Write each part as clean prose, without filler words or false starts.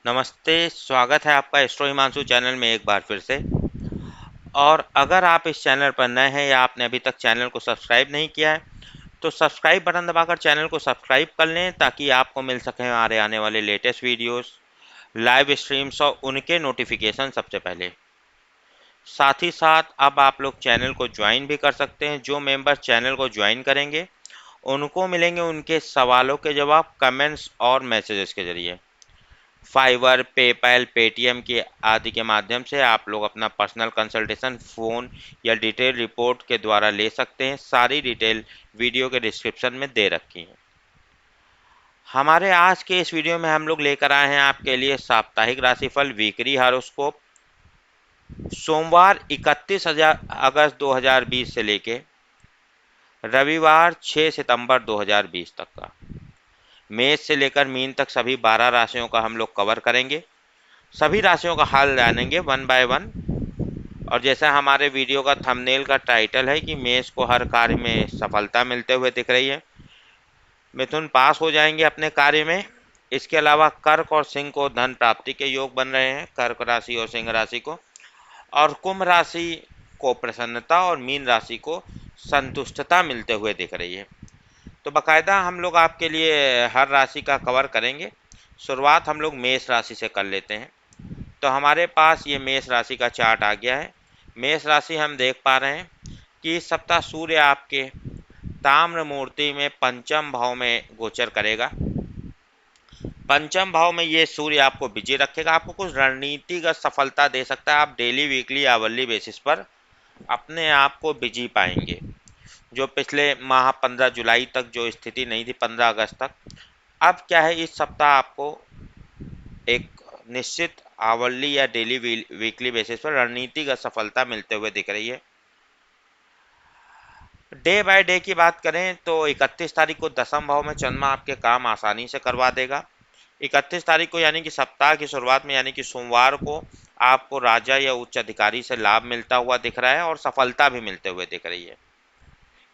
नमस्ते, स्वागत है आपका एस्ट्रो हिमांशु चैनल में एक बार फिर से। और अगर आप इस चैनल पर नए हैं या आपने अभी तक चैनल को सब्सक्राइब नहीं किया है, तो सब्सक्राइब बटन दबाकर चैनल को सब्सक्राइब कर लें ताकि आपको मिल सकें हमारे आने वाले लेटेस्ट वीडियोस, लाइव स्ट्रीम्स और उनके नोटिफिकेशन सबसे पहले। साथ ही साथ अब आप लोग चैनल को ज्वाइन भी कर सकते हैं। जो मेंबर चैनल को ज्वाइन करेंगे, उनको मिलेंगे उनके सवालों के जवाब कमेंट्स और मैसेजेस के ज़रिए। फाइवर, पेपैल, पेटीएम के आदि के माध्यम से आप लोग अपना पर्सनल कंसल्टेशन फ़ोन या डिटेल रिपोर्ट के द्वारा ले सकते हैं। सारी डिटेल वीडियो के डिस्क्रिप्शन में दे रखी है। हमारे आज के इस वीडियो में हम लोग लेकर आए हैं आपके लिए साप्ताहिक राशिफल वीकली हॉरोस्कोप सोमवार 31 अगस्त 2020 से लेके रविवार 6 सितंबर 2020 तक का। मेष से लेकर मीन तक सभी 12 राशियों का हम लोग कवर करेंगे। सभी राशियों का हाल जानेंगे वन बाय वन। और जैसा हमारे वीडियो का थंबनेल का टाइटल है कि मेष को हर कार्य में सफलता मिलते हुए दिख रही है, मिथुन पास हो जाएंगे अपने कार्य में। इसके अलावा कर्क और सिंह को धन प्राप्ति के योग बन रहे हैं, कर्क राशि और सिंह राशि को। और कुंभ राशि को प्रसन्नता और मीन राशि को संतुष्टता मिलते हुए दिख रही है। तो बाकायदा हम लोग आपके लिए हर राशि का कवर करेंगे। शुरुआत हम लोग मेष राशि से कर लेते हैं। तो हमारे पास ये मेष राशि का चार्ट आ गया है। मेष राशि हम देख पा रहे हैं कि इस सप्ताह सूर्य आपके ताम्र मूर्ति में पंचम भाव में गोचर करेगा। पंचम भाव में ये सूर्य आपको बिजी रखेगा, आपको कुछ रणनीतिगत सफलता दे सकता है। आप डेली वीकली आवरली बेसिस पर अपने आप को बिजी पाएंगे। जो पिछले माह 15 जुलाई तक जो स्थिति नहीं थी, 15 अगस्त तक, अब क्या है, इस सप्ताह आपको एक निश्चित आवरली या डेली वीकली बेसिस पर रणनीतिगत सफलता मिलते हुए दिख रही है। डे बाय डे की बात करें तो 31 तारीख को दसम भाव में चंद्रमा आपके काम आसानी से करवा देगा। 31 तारीख को यानी कि सप्ताह की शुरुआत में यानी कि सोमवार को आपको राजा या उच्च अधिकारी से लाभ मिलता हुआ दिख रहा है और सफलता भी मिलते हुए दिख रही है।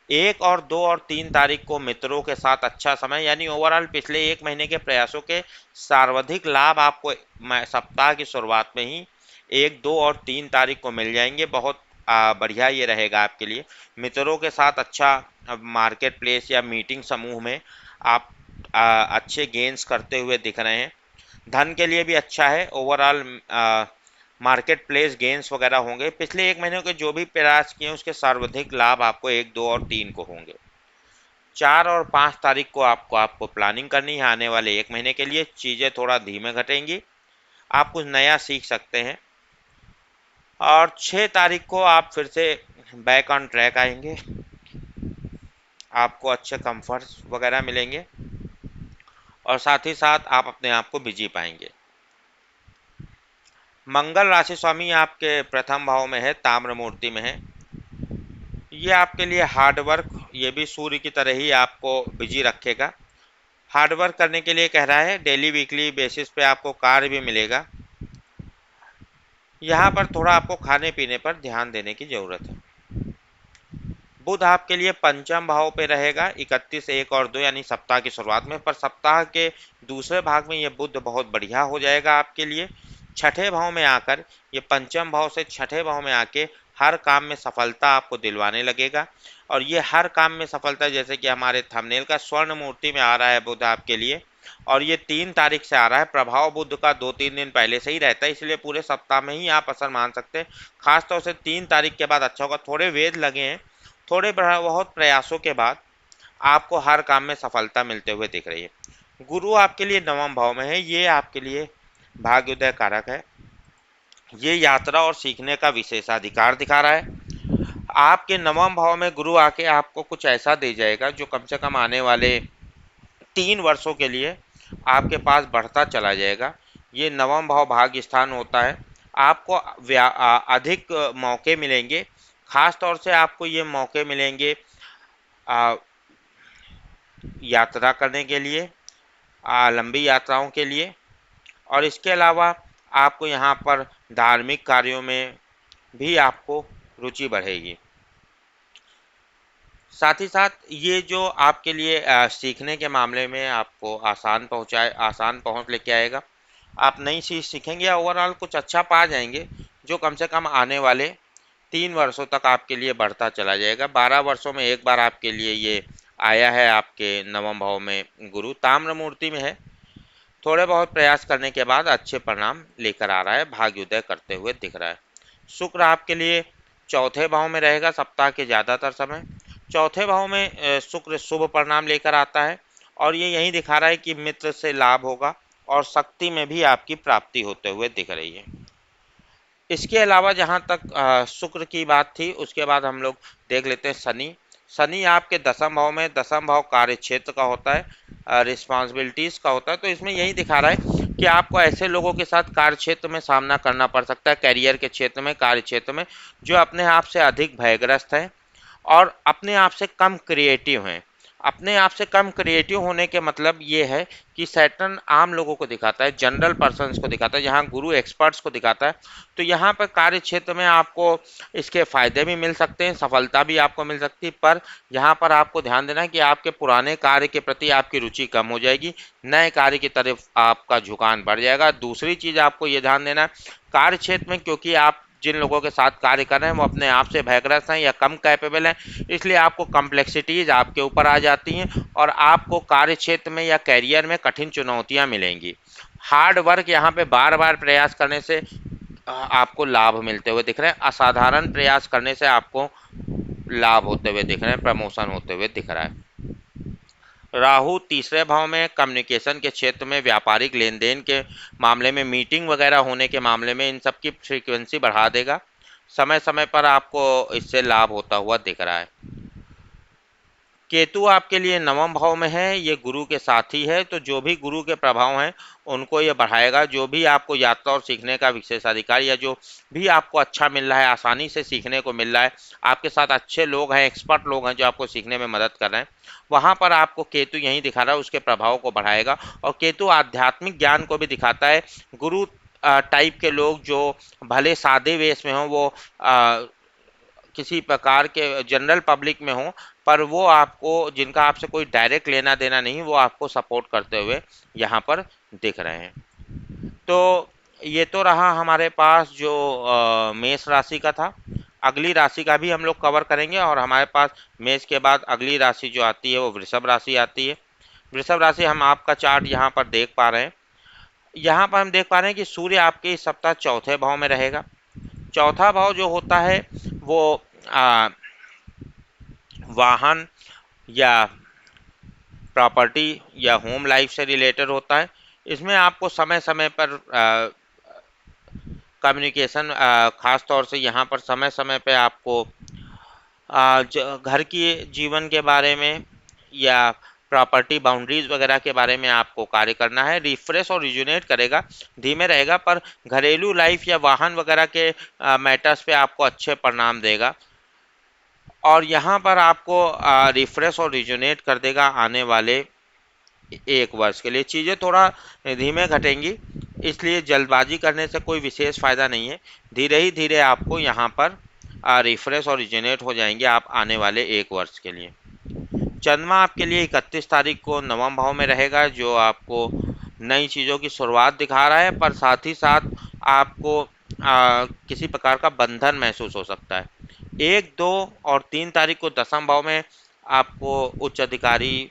1 और 2 और 3 तारीख को मित्रों के साथ अच्छा समय यानी ओवरऑल पिछले एक महीने के प्रयासों के सर्वाधिक लाभ आपको सप्ताह की शुरुआत में ही 1, 2 और 3 तारीख को मिल जाएंगे। बहुत बढ़िया ये रहेगा आपके लिए। मित्रों के साथ अच्छा मार्केट प्लेस या मीटिंग समूह में आप अच्छे गेंस करते हुए दिख रहे हैं। धन के लिए भी अच्छा है। ओवरऑल मार्केट प्लेस गेंस वगैरह होंगे। पिछले एक महीने के जो भी प्रयास किए उसके सर्वाधिक लाभ आपको 1, 2 और 3 को होंगे। 4 और 5 तारीख को आपको प्लानिंग करनी है आने वाले एक महीने के लिए। चीज़ें थोड़ा धीमे घटेंगी, आप कुछ नया सीख सकते हैं। और 6 तारीख को आप फिर से बैक ऑन ट्रैक आएंगे, आपको अच्छे कंफर्ट्स वगैरह मिलेंगे और साथ ही साथ आप अपने आप को बिजी पाएंगे। मंगल राशि स्वामी आपके प्रथम भाव में है, ताम्र मूर्ति में है। ये आपके लिए हार्ड वर्क, ये भी सूर्य की तरह ही आपको बिजी रखेगा। हार्ड वर्क करने के लिए कह रहा है। डेली वीकली बेसिस पे आपको कार्य भी मिलेगा। यहाँ पर थोड़ा आपको खाने पीने पर ध्यान देने की ज़रूरत है। बुध आपके लिए पंचम भाव पे रहेगा 31, 1 और 2 यानी सप्ताह की शुरुआत में। पर सप्ताह के दूसरे भाग में ये बुध बहुत बढ़िया हो जाएगा आपके लिए। छठे भाव में आकर, ये पंचम भाव से छठे भाव में आके हर काम में सफलता आपको दिलवाने लगेगा। और ये हर काम में सफलता, जैसे कि हमारे थंबनेल का, स्वर्ण मूर्ति में आ रहा है बुध आपके लिए। और ये 3 तारीख से आ रहा है। प्रभाव बुध का 2-3 दिन पहले से ही रहता है, इसलिए पूरे सप्ताह में ही आप असर मान सकते हैं। खासतौर से 3 तारीख के बाद अच्छा होगा। थोड़े वेद लगे हैं, थोड़े बहुत प्रयासों के बाद आपको हर काम में सफलता मिलते हुए दिख रही है। गुरु आपके लिए नवम भाव में है, ये आपके लिए भाग्योदय कारक है। ये यात्रा और सीखने का विशेषाधिकार दिखा रहा है। आपके नवम भाव में गुरु आके आपको कुछ ऐसा दे जाएगा जो कम से कम आने वाले 3 वर्षों के लिए आपके पास बढ़ता चला जाएगा। ये नवम भाव भाग्य स्थान होता है। आपको अधिक मौके मिलेंगे। खास तौर से आपको ये मौके मिलेंगे यात्रा करने के लिए, लंबी यात्राओं के लिए। और इसके अलावा आपको यहाँ पर धार्मिक कार्यों में भी आपको रुचि बढ़ेगी। साथ ही साथ ये जो आपके लिए सीखने के मामले में आपको आसान पहुँच लेके आएगा। आप नई चीज़ सीखेंगे या ओवरऑल कुछ अच्छा पा जाएंगे, जो कम से कम आने वाले 3 वर्षों तक आपके लिए बढ़ता चला जाएगा। 12 वर्षों में एक बार आपके लिए ये आया है, आपके नवम भाव में गुरु ताम्र मूर्ति में है। थोड़े बहुत प्रयास करने के बाद अच्छे परिणाम लेकर आ रहा है, भाग्योदय करते हुए दिख रहा है। शुक्र आपके लिए चौथे भाव में रहेगा सप्ताह के ज़्यादातर समय। चौथे भाव में शुक्र शुभ परिणाम लेकर आता है, और ये यही दिखा रहा है कि मित्र से लाभ होगा और शक्ति में भी आपकी प्राप्ति होते हुए दिख रही है। इसके अलावा जहाँ तक शुक्र की बात थी, उसके बाद हम लोग देख लेते हैं शनि। शनि आपके दसम भाव में, दसम भाव कार्य क्षेत्र का होता है, रिस्पॉन्सिबिलिटीज़ का होता है। तो इसमें यही दिखा रहा है कि आपको ऐसे लोगों के साथ कार्य क्षेत्र में सामना करना पड़ सकता है, करियर के क्षेत्र में, कार्य क्षेत्र में, जो अपने आप से अधिक भयग्रस्त हैं और अपने आप से कम क्रिएटिव हैं। अपने आप से कम क्रिएटिव होने के मतलब ये है कि सैटर्न आम लोगों को दिखाता है, जनरल पर्सन्स को दिखाता है, जहाँ गुरु एक्सपर्ट्स को दिखाता है। तो यहाँ पर कार्य क्षेत्र में आपको इसके फायदे भी मिल सकते हैं, सफलता भी आपको मिल सकती है, पर यहाँ पर आपको ध्यान देना है कि आपके पुराने कार्य के प्रति आपकी रुचि कम हो जाएगी, नए कार्य की तरफ आपका झुकान बढ़ जाएगा। दूसरी चीज़ आपको ये ध्यान देना है, कार्य क्षेत्र में क्योंकि आप जिन लोगों के साथ कार्य कर रहे हैं वो अपने आप से भयग्रस्त हैं या कम कैपेबल हैं, इसलिए आपको कम्प्लेक्सिटीज आपके ऊपर आ जाती हैं और आपको कार्य क्षेत्र में या कैरियर में कठिन चुनौतियां मिलेंगी। हार्ड वर्क यहाँ पे बार बार प्रयास करने से आपको लाभ मिलते हुए दिख रहे हैं, असाधारण प्रयास करने से आपको लाभ होते हुए दिख रहे हैं, प्रमोशन होते हुए दिख रहा है। राहु तीसरे भाव में कम्युनिकेशन के क्षेत्र में, व्यापारिक लेन देन के मामले में, मीटिंग वगैरह होने के मामले में इन सब की फ्रीक्वेंसी बढ़ा देगा। समय समय पर आपको इससे लाभ होता हुआ दिख रहा है। केतु आपके लिए नवम भाव में है, ये गुरु के साथी है, तो जो भी गुरु के प्रभाव हैं उनको ये बढ़ाएगा। जो भी आपको यात्रा और सीखने का विशेषाधिकार या जो भी आपको अच्छा मिल रहा है, आसानी से सीखने को मिल रहा है, आपके साथ अच्छे लोग हैं, एक्सपर्ट लोग हैं जो आपको सीखने में मदद कर रहे हैं, वहाँ पर आपको केतु यही दिखा रहा है, उसके प्रभाव को बढ़ाएगा। और केतु आध्यात्मिक ज्ञान को भी दिखाता है। गुरु टाइप के लोग जो भले सादे वेश में हों, वो किसी प्रकार के जनरल पब्लिक में हो, पर वो आपको, जिनका आपसे कोई डायरेक्ट लेना देना नहीं, वो आपको सपोर्ट करते हुए यहाँ पर दिख रहे हैं। तो ये तो रहा हमारे पास जो मेष राशि का था। अगली राशि का भी हम लोग कवर करेंगे, और हमारे पास मेष के बाद अगली राशि जो आती है वो वृषभ राशि आती है। वृषभ राशि हम आपका चार्ट यहाँ पर देख पा रहे हैं। यहाँ पर हम देख पा रहे हैं कि सूर्य आपके इस सप्ताह चौथे भाव में रहेगा। चौथा भाव जो होता है वो वाहन या प्रॉपर्टी या होम लाइफ से रिलेटेड होता है। इसमें आपको समय समय पर कम्युनिकेशन, खास तौर से यहाँ पर समय समय पे आपको घर की जीवन के बारे में या प्रॉपर्टी बाउंड्रीज वगैरह के बारे में आपको कार्य करना है। रिफ्रेश और रिजुनेट करेगा, धीमे रहेगा, पर घरेलू लाइफ या वाहन वगैरह के मैटर्स पे आपको अच्छे परिणाम देगा। और यहाँ पर आपको रिफ्रेश और रिजुनेट कर देगा आने वाले 1 वर्ष के लिए। चीज़ें थोड़ा धीमे घटेंगी, इसलिए जल्दबाजी करने से कोई विशेष फ़ायदा नहीं है। धीरे ही धीरे आपको यहाँ पर रिफ्रेश और रिजेनेट हो जाएंगे आप आने वाले 1 वर्ष के लिए। चंद्रमा आपके लिए 31 तारीख को नवम भाव में रहेगा, जो आपको नई चीज़ों की शुरुआत दिखा रहा है, पर साथ ही साथ आपको किसी प्रकार का बंधन महसूस हो सकता है। 1, 2 और 3 तारीख को दसम भाव में आपको उच्च अधिकारी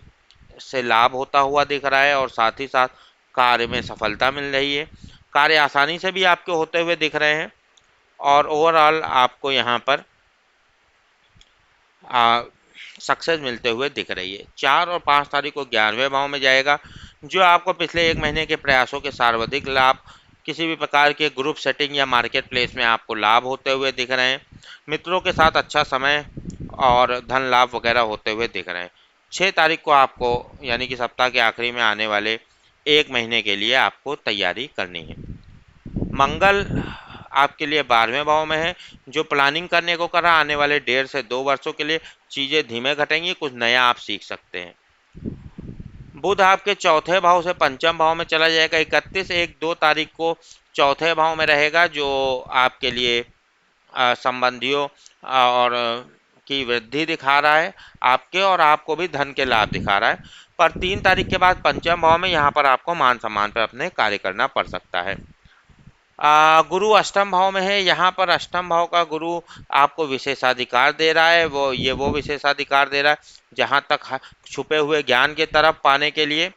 से लाभ होता हुआ दिख रहा है, और साथ ही साथ कार्य में सफलता मिल रही है। कार्य आसानी से भी आपके होते हुए दिख रहे हैं, और ओवरऑल आपको यहाँ पर सक्सेस मिलते हुए दिख रही है। 4 और 5 तारीख को 11वें भाव में जाएगा, जो आपको पिछले 1 महीने के प्रयासों के सर्वाधिक लाभ, किसी भी प्रकार के ग्रुप सेटिंग या मार्केट प्लेस में आपको लाभ होते हुए दिख रहे हैं। मित्रों के साथ अच्छा समय और धन लाभ वगैरह होते हुए दिख रहे हैं। 6 तारीख को आपको, यानी कि सप्ताह के आखिरी में आने वाले 1 महीने के लिए आपको तैयारी करनी है। मंगल आपके लिए 12वें भाव में है, जो प्लानिंग करने को कर रहा, आने वाले 1.5 से 2 वर्षों के लिए चीज़ें धीमे घटेंगी, कुछ नया आप सीख सकते हैं। बुध आपके चौथे भाव से पंचम भाव में चला जाएगा। 31, 1, 2 तारीख को चौथे भाव में रहेगा, जो आपके लिए संबंधियों और की वृद्धि दिखा रहा है, आपके और आपको भी धन के लाभ दिखा रहा है। पर 3 तारीख के बाद पंचम भाव में यहाँ पर आपको मान सम्मान पर अपने कार्य करना पड़ सकता है। गुरु अष्टम भाव में है। यहाँ पर अष्टम भाव का गुरु आपको विशेषाधिकार दे रहा है, वो विशेषाधिकार दे रहा है जहाँ तक छुपे हुए ज्ञान की तरफ पाने के लिए,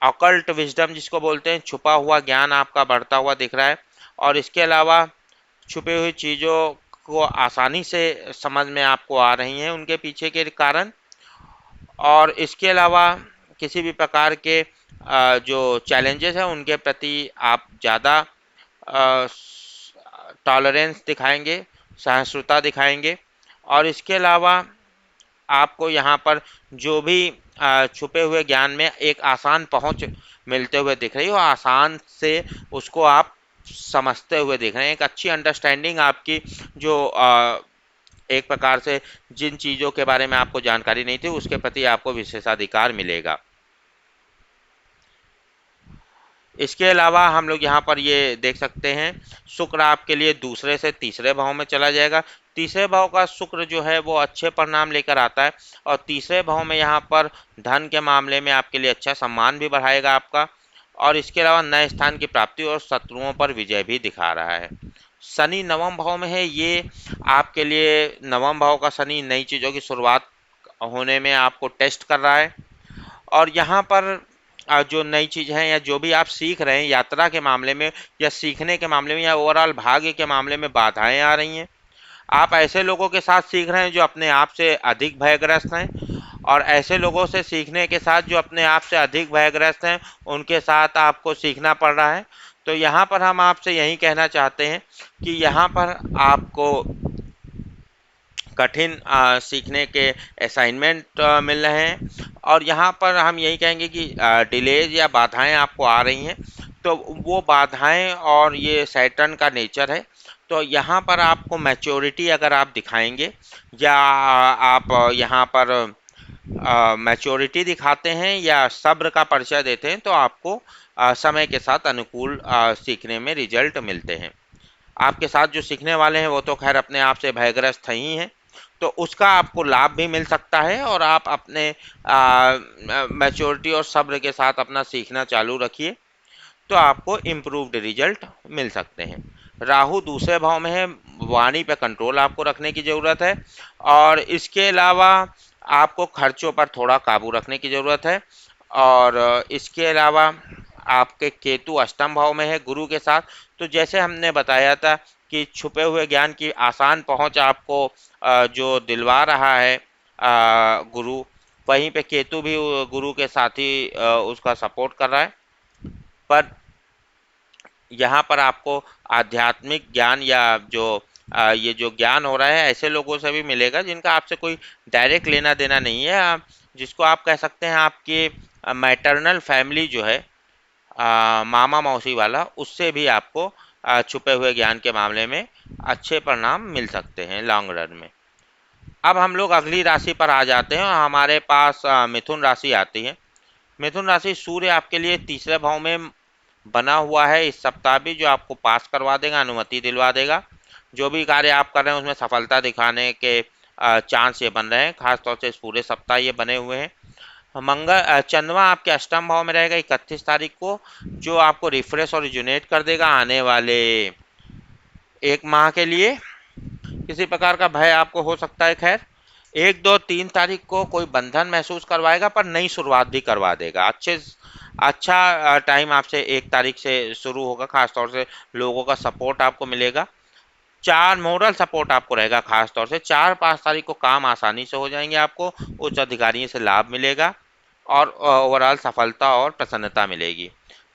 ऑकल्ट विजडम जिसको बोलते हैं, छुपा हुआ ज्ञान आपका बढ़ता हुआ दिख रहा है। और इसके अलावा छुपी हुई चीज़ों को आसानी से समझ में आपको आ रही हैं उनके पीछे के कारण। और इसके अलावा किसी भी प्रकार के जो चैलेंजेस हैं उनके प्रति आप ज़्यादा टॉलरेंस दिखाएंगे, सहिष्णुता दिखाएंगे। और इसके अलावा आपको यहाँ पर जो भी छुपे हुए ज्ञान में एक आसान पहुँच मिलते हुए दिख रही हो, आसान से उसको आप समझते हुए दिख रहे हैं। एक अच्छी अंडरस्टैंडिंग आपकी, जो एक प्रकार से जिन चीज़ों के बारे में आपको जानकारी नहीं थी उसके प्रति आपको विशेषाधिकार मिलेगा। इसके अलावा हम लोग यहाँ पर ये देख सकते हैं, शुक्र आपके लिए दूसरे से तीसरे भाव में चला जाएगा। तीसरे भाव का शुक्र जो है वो अच्छे परिणाम लेकर आता है, और तीसरे भाव में यहाँ पर धन के मामले में आपके लिए अच्छा सम्मान भी बढ़ाएगा आपका। और इसके अलावा नए स्थान की प्राप्ति और शत्रुओं पर विजय भी दिखा रहा है। शनि नवम भाव में है। ये आपके लिए नवम भाव का शनि नई चीज़ों की शुरुआत होने में आपको टेस्ट कर रहा है। और यहाँ पर जो नई चीज़ है या जो भी आप सीख रहे हैं यात्रा के मामले में या सीखने के मामले में या ओवरऑल भाग्य के मामले में बाधाएं आ रही हैं। आप ऐसे लोगों के साथ सीख रहे हैं जो अपने आप से अधिक भयग्रस्त हैं, और ऐसे लोगों से सीखने के साथ जो अपने आप से अधिक भयग्रस्त हैं उनके साथ आपको सीखना पड़ रहा है। तो यहाँ पर हम आपसे यही कहना चाहते हैं कि यहाँ पर आपको कठिन सीखने के असाइनमेंट मिल रहे हैं, और यहाँ पर हम यही कहेंगे कि डिलेज या बाधाएं आपको आ रही हैं, तो वो बाधाएं और ये सैटर्न का नेचर है। तो यहाँ पर आपको मैच्योरिटी अगर आप दिखाएंगे या आप यहाँ पर मैच्योरिटी दिखाते हैं या सब्र का परिचय देते हैं तो आपको समय के साथ अनुकूल सीखने में रिजल्ट मिलते हैं। आपके साथ जो सीखने वाले हैं वो तो खैर अपने आप से भयग्रस्त ही हैं, तो उसका आपको लाभ भी मिल सकता है, और आप अपने मैच्योरिटी और सब्र के साथ अपना सीखना चालू रखिए तो आपको इम्प्रूव्ड रिजल्ट मिल सकते हैं। राहु दूसरे भाव में है। वाणी पे कंट्रोल आपको रखने की ज़रूरत है, और इसके अलावा आपको खर्चों पर थोड़ा काबू रखने की ज़रूरत है। और इसके अलावा आपके केतु अष्टम भाव में है गुरु के साथ। तो जैसे हमने बताया था कि छुपे हुए ज्ञान की आसान पहुंच आपको जो दिलवा रहा है गुरु, वहीं पे केतु भी गुरु के साथ ही उसका सपोर्ट कर रहा है। पर यहाँ पर आपको आध्यात्मिक ज्ञान या जो ये जो ज्ञान हो रहा है ऐसे लोगों से भी मिलेगा जिनका आपसे कोई डायरेक्ट लेना देना नहीं है, जिसको आप कह सकते हैं आपके मैटरनल फैमिली जो है, मामा मौसी वाला, उससे भी आपको छुपे हुए ज्ञान के मामले में अच्छे परिणाम मिल सकते हैं लॉन्ग रन में। अब हम लोग अगली राशि पर आ जाते हैं, और हमारे पास मिथुन राशि आती है। मिथुन राशि सूर्य आपके लिए तीसरे भाव में बना हुआ है इस सप्ताह भी, जो आपको पास करवा देगा, अनुमति दिलवा देगा। जो भी कार्य आप कर रहे हैं उसमें सफलता दिखाने के चांस ये बन रहे हैं, खासतौर से इस पूरे सप्ताह ये बने हुए हैं। चंद्रमा आपके अष्टम भाव में रहेगा 31 तारीख को, जो आपको रिफ्रेश और रिजुनेट कर देगा आने वाले एक माह के लिए। किसी प्रकार का भय आपको हो सकता है, खैर 1, 2, 3 तारीख को कोई बंधन महसूस करवाएगा पर नई शुरुआत भी करवा देगा। अच्छा टाइम आपसे 1 तारीख से शुरू होगा, खासतौर से लोगों का सपोर्ट आपको मिलेगा। 4 मोरल सपोर्ट आपको रहेगा, खासतौर से 4, 5 तारीख को काम आसानी से हो जाएंगे, आपको उच्च अधिकारियों से लाभ मिलेगा और ओवरऑल सफलता और प्रसन्नता मिलेगी।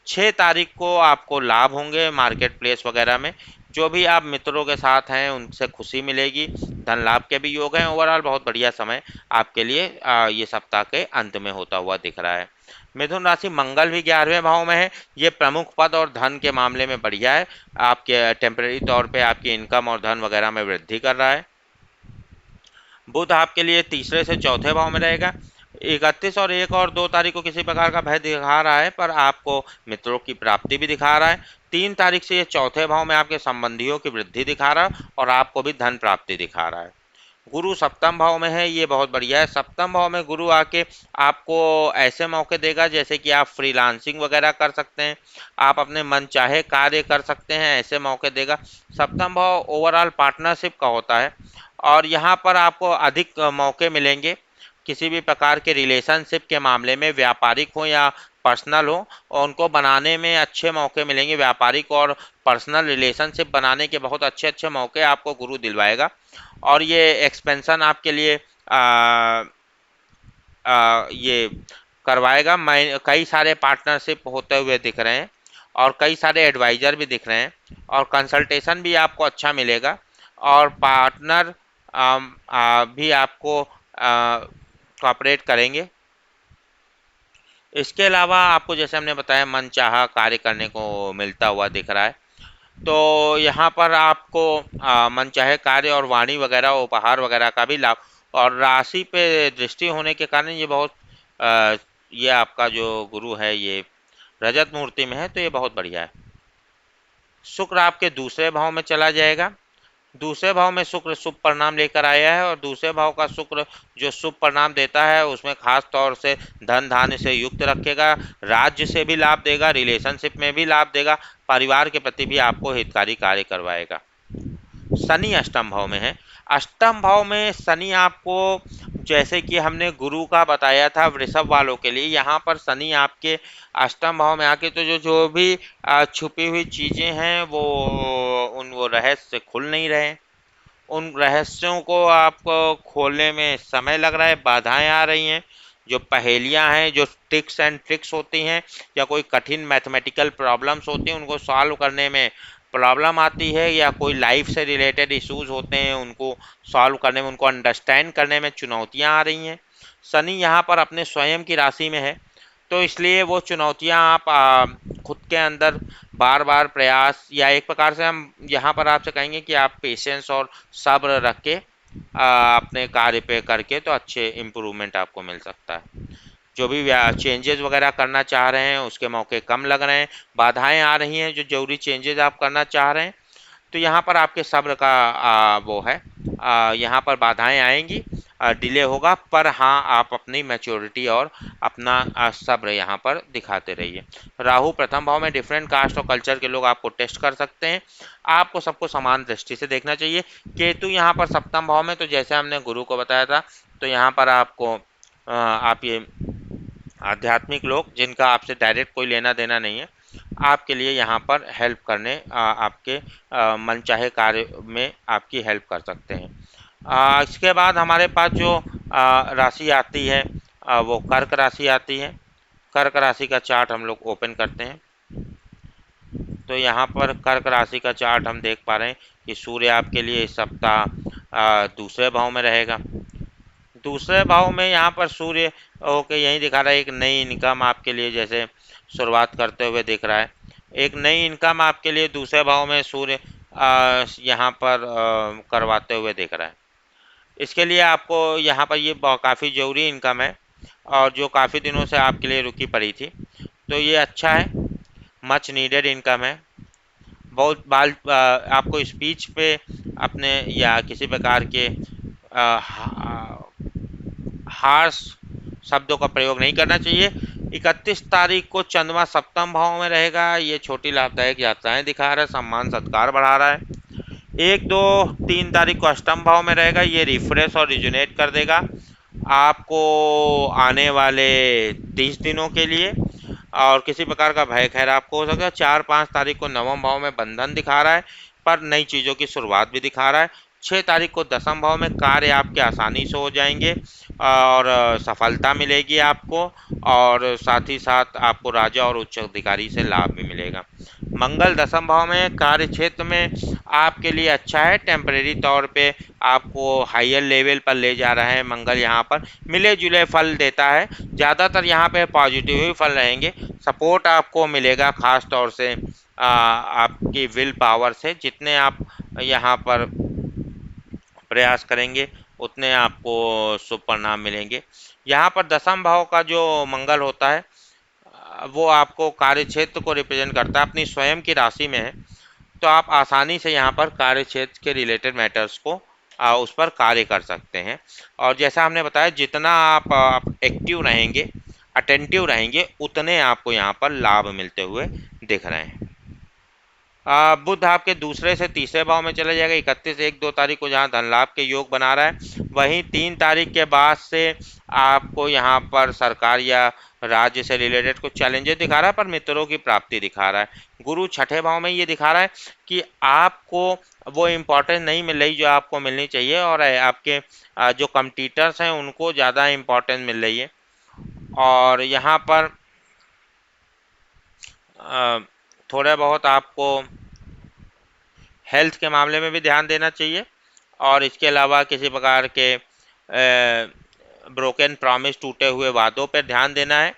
6 तारीख को आपको लाभ होंगे मार्केट प्लेस वगैरह में, जो भी आप मित्रों के साथ हैं उनसे खुशी मिलेगी, धन लाभ के भी योग हैं। ओवरऑल बहुत बढ़िया समय आपके लिए ये सप्ताह के अंत में होता हुआ दिख रहा है। मिथुन राशि मंगल भी 11वें भाव में है, ये प्रमुख पद और धन के मामले में बढ़िया है, आपके टेम्परेरी तौर पे आपकी इनकम और धन वगैरह में वृद्धि कर रहा है। बुध आपके लिए तीसरे से चौथे भाव में रहेगा। 31 और 1 और 2 तारीख को किसी प्रकार का भय दिखा रहा है, पर आपको मित्रों की प्राप्ति भी दिखा रहा है। 3 तारीख से ये चौथे भाव में आपके संबंधियों की वृद्धि दिखा रहा है और आपको भी धन प्राप्ति दिखा रहा है। गुरु सप्तम भाव में है, ये बहुत बढ़िया है। सप्तम भाव में गुरु आके आपको ऐसे मौके देगा जैसे कि आप फ्रीलांसिंग वगैरह कर सकते हैं, आप अपने मन चाहे कार्य कर सकते हैं, ऐसे मौके देगा। सप्तम भाव ओवरऑल पार्टनरशिप का होता है और यहाँ पर आपको अधिक मौके मिलेंगे किसी भी प्रकार के रिलेशनशिप के मामले में, व्यापारिक हो या पर्सनल हो, और उनको बनाने में अच्छे मौके मिलेंगे। व्यापारिक और पर्सनल रिलेशनशिप बनाने के बहुत अच्छे अच्छे मौके आपको गुरु दिलवाएगा और ये एक्सपेंशन आपके लिए ये करवाएगा। मैं कई सारे पार्टनरशिप होते हुए दिख रहे हैं और कई सारे एडवाइज़र भी दिख रहे हैं और कंसल्टेशन भी आपको अच्छा मिलेगा और पार्टनर भी आपको कोऑपरेट करेंगे। इसके अलावा आपको जैसे हमने बताया मनचाहा कार्य करने को मिलता हुआ दिख रहा है। तो यहाँ पर आपको मनचाहे कार्य और वाणी वगैरह उपहार वगैरह का भी लाभ, और राशि पे दृष्टि होने के कारण ये बहुत ये आपका जो गुरु है ये रजत मूर्ति में है, तो ये बहुत बढ़िया है। शुक्र आपके दूसरे भाव में चला जाएगा। दूसरे भाव में शुक्र शुभ परिणाम लेकर आया है और दूसरे भाव का शुक्र जो शुभ परिणाम देता है उसमें खास तौर से धन धान्य से युक्त रखेगा, राज्य से भी लाभ देगा, रिलेशनशिप में भी लाभ देगा, परिवार के प्रति भी आपको हितकारी कार्य करवाएगा। शनि अष्टम भाव में है। अष्टम भाव में शनि आपको, जैसे कि हमने गुरु का बताया था वृषभ वालों के लिए, यहाँ पर शनि आपके अष्टम भाव में आके तो जो जो भी छुपी हुई चीज़ें हैं वो रहस्य खुल नहीं रहे, उन रहस्यों को आपको खोलने में समय लग रहा है, बाधाएं आ रही हैं। जो पहेलियां हैं, जो टिक्स एंड ट्रिक्स होती हैं या कोई कठिन मैथमेटिकल प्रॉब्लम्स होती हैं उनको सॉल्व करने में प्रॉब्लम आती है, या कोई लाइफ से रिलेटेड इश्यूज होते हैं उनको सॉल्व करने में, उनको अंडरस्टैंड करने में चुनौतियां आ रही हैं। शनि यहाँ पर अपने स्वयं की राशि में है, तो इसलिए वो चुनौतियां आप खुद के अंदर बार बार प्रयास, या एक प्रकार से हम यहाँ पर आपसे कहेंगे कि आप पेशेंस और सब्र रख के अपने कार्य पे करके तो अच्छे इम्प्रूवमेंट आपको मिल सकता है। जो भी चेंजेस वगैरह करना चाह रहे हैं उसके मौके कम लग रहे हैं, बाधाएं आ रही हैं, जो जरूरी चेंजेस आप करना चाह रहे हैं तो यहाँ पर आपके सब्र का वो है, यहाँ पर बाधाएं आएंगी, डिले होगा, पर हाँ आप अपनी मैच्योरिटी और अपना सब्र यहाँ पर दिखाते रहिए। राहु प्रथम भाव में, डिफरेंट कास्ट और कल्चर के लोग आपको टेस्ट कर सकते हैं, आपको सबको समान दृष्टि से देखना चाहिए। केतु यहाँ पर सप्तम भाव में, तो जैसे हमने गुरु को बताया था, तो यहाँ पर आपको आप ये आध्यात्मिक लोग जिनका आपसे डायरेक्ट कोई लेना देना नहीं है, आपके लिए यहाँ पर हेल्प करने आपके मनचाहे कार्य में आपकी हेल्प कर सकते हैं। इसके बाद हमारे पास जो राशि आती है वो कर्क राशि आती है। कर्क राशि का चार्ट हम लोग ओपन करते हैं, तो यहाँ पर कर्क राशि का चार्ट हम देख पा रहे हैं कि सूर्य आपके लिए इस सप्ताह दूसरे भाव में रहेगा। दूसरे भाव में यहाँ पर सूर्य ओके यही दिखा रहा है, एक नई इनकम आपके लिए जैसे शुरुआत करते हुए दिख रहा है। एक नई इनकम आपके लिए दूसरे भाव में सूर्य यहाँ पर करवाते हुए दिख रहा है। इसके लिए आपको यहाँ पर ये काफ़ी ज़रूरी इनकम है और जो काफ़ी दिनों से आपके लिए रुकी पड़ी थी, तो ये अच्छा है, मच नीडेड इनकम है। बहुत बाल आपको स्पीच पे अपने या किसी प्रकार के हार्श शब्दों का प्रयोग नहीं करना चाहिए। 31 तारीख को चंद्रमा सप्तम भाव में रहेगा, ये छोटी लाभदायक यात्राएं दिखा रहा है, सम्मान सत्कार बढ़ा रहा है। 1 2 3 तारीख को अष्टम भाव में रहेगा, ये रिफ्रेश और रिजुनेट कर देगा आपको आने वाले 30 दिनों के लिए, और किसी प्रकार का भय खैर आपको हो सकता है। 4 5 तारीख को नवम भाव में बंधन दिखा रहा है, पर नई चीज़ों की शुरुआत भी दिखा रहा है। 6 तारीख को दसम भाव में कार्य आपके आसानी से हो जाएंगे और सफलता मिलेगी आपको, और साथ ही साथ आपको राजा और उच्च अधिकारी से लाभ भी मिलेगा। मंगल दसम भाव में कार्य क्षेत्र में आपके लिए अच्छा है, टेम्परेरी तौर पे आपको हायर लेवल पर ले जा रहा है। मंगल यहाँ पर मिले जुले फल देता है, ज़्यादातर यहाँ पे पॉजिटिव ही फल रहेंगे। सपोर्ट आपको मिलेगा खास तौर से आपकी विल पावर से, जितने आप यहाँ पर प्रयास करेंगे उतने आपको शुभ परिणाम मिलेंगे। यहाँ पर दसम भाव का जो मंगल होता है वो आपको कार्य क्षेत्र को रिप्रेजेंट करता है, अपनी स्वयं की राशि में है, तो आप आसानी से यहाँ पर कार्य क्षेत्र के रिलेटेड मैटर्स को उस पर कार्य कर सकते हैं। और जैसा हमने बताया, जितना आप एक्टिव रहेंगे, अटेंटिव रहेंगे, उतने आपको यहाँ पर लाभ मिलते हुए दिख रहे हैं। बुध आपके दूसरे से तीसरे भाव में चले जाएगा 31/1/2 तारीख को, जहाँ धन लाभ के योग बना रहा है। वहीं 3 तारीख के बाद से आपको यहाँ पर सरकार या राज्य से रिलेटेड कुछ चैलेंजेस दिखा रहा है, पर मित्रों की प्राप्ति दिखा रहा है। गुरु छठे भाव में ये दिखा रहा है कि आपको वो इम्पोर्टेंस नहीं मिल रही जो आपको मिलनी चाहिए, और आपके जो कम्पिटिटर्स हैं उनको ज़्यादा इम्पोर्टेंस मिल रही है। और यहाँ पर थोड़ा बहुत आपको हेल्थ के मामले में भी ध्यान देना चाहिए, और इसके अलावा किसी प्रकार के ब्रोकन प्रॉमिस, टूटे हुए वादों पर ध्यान देना है,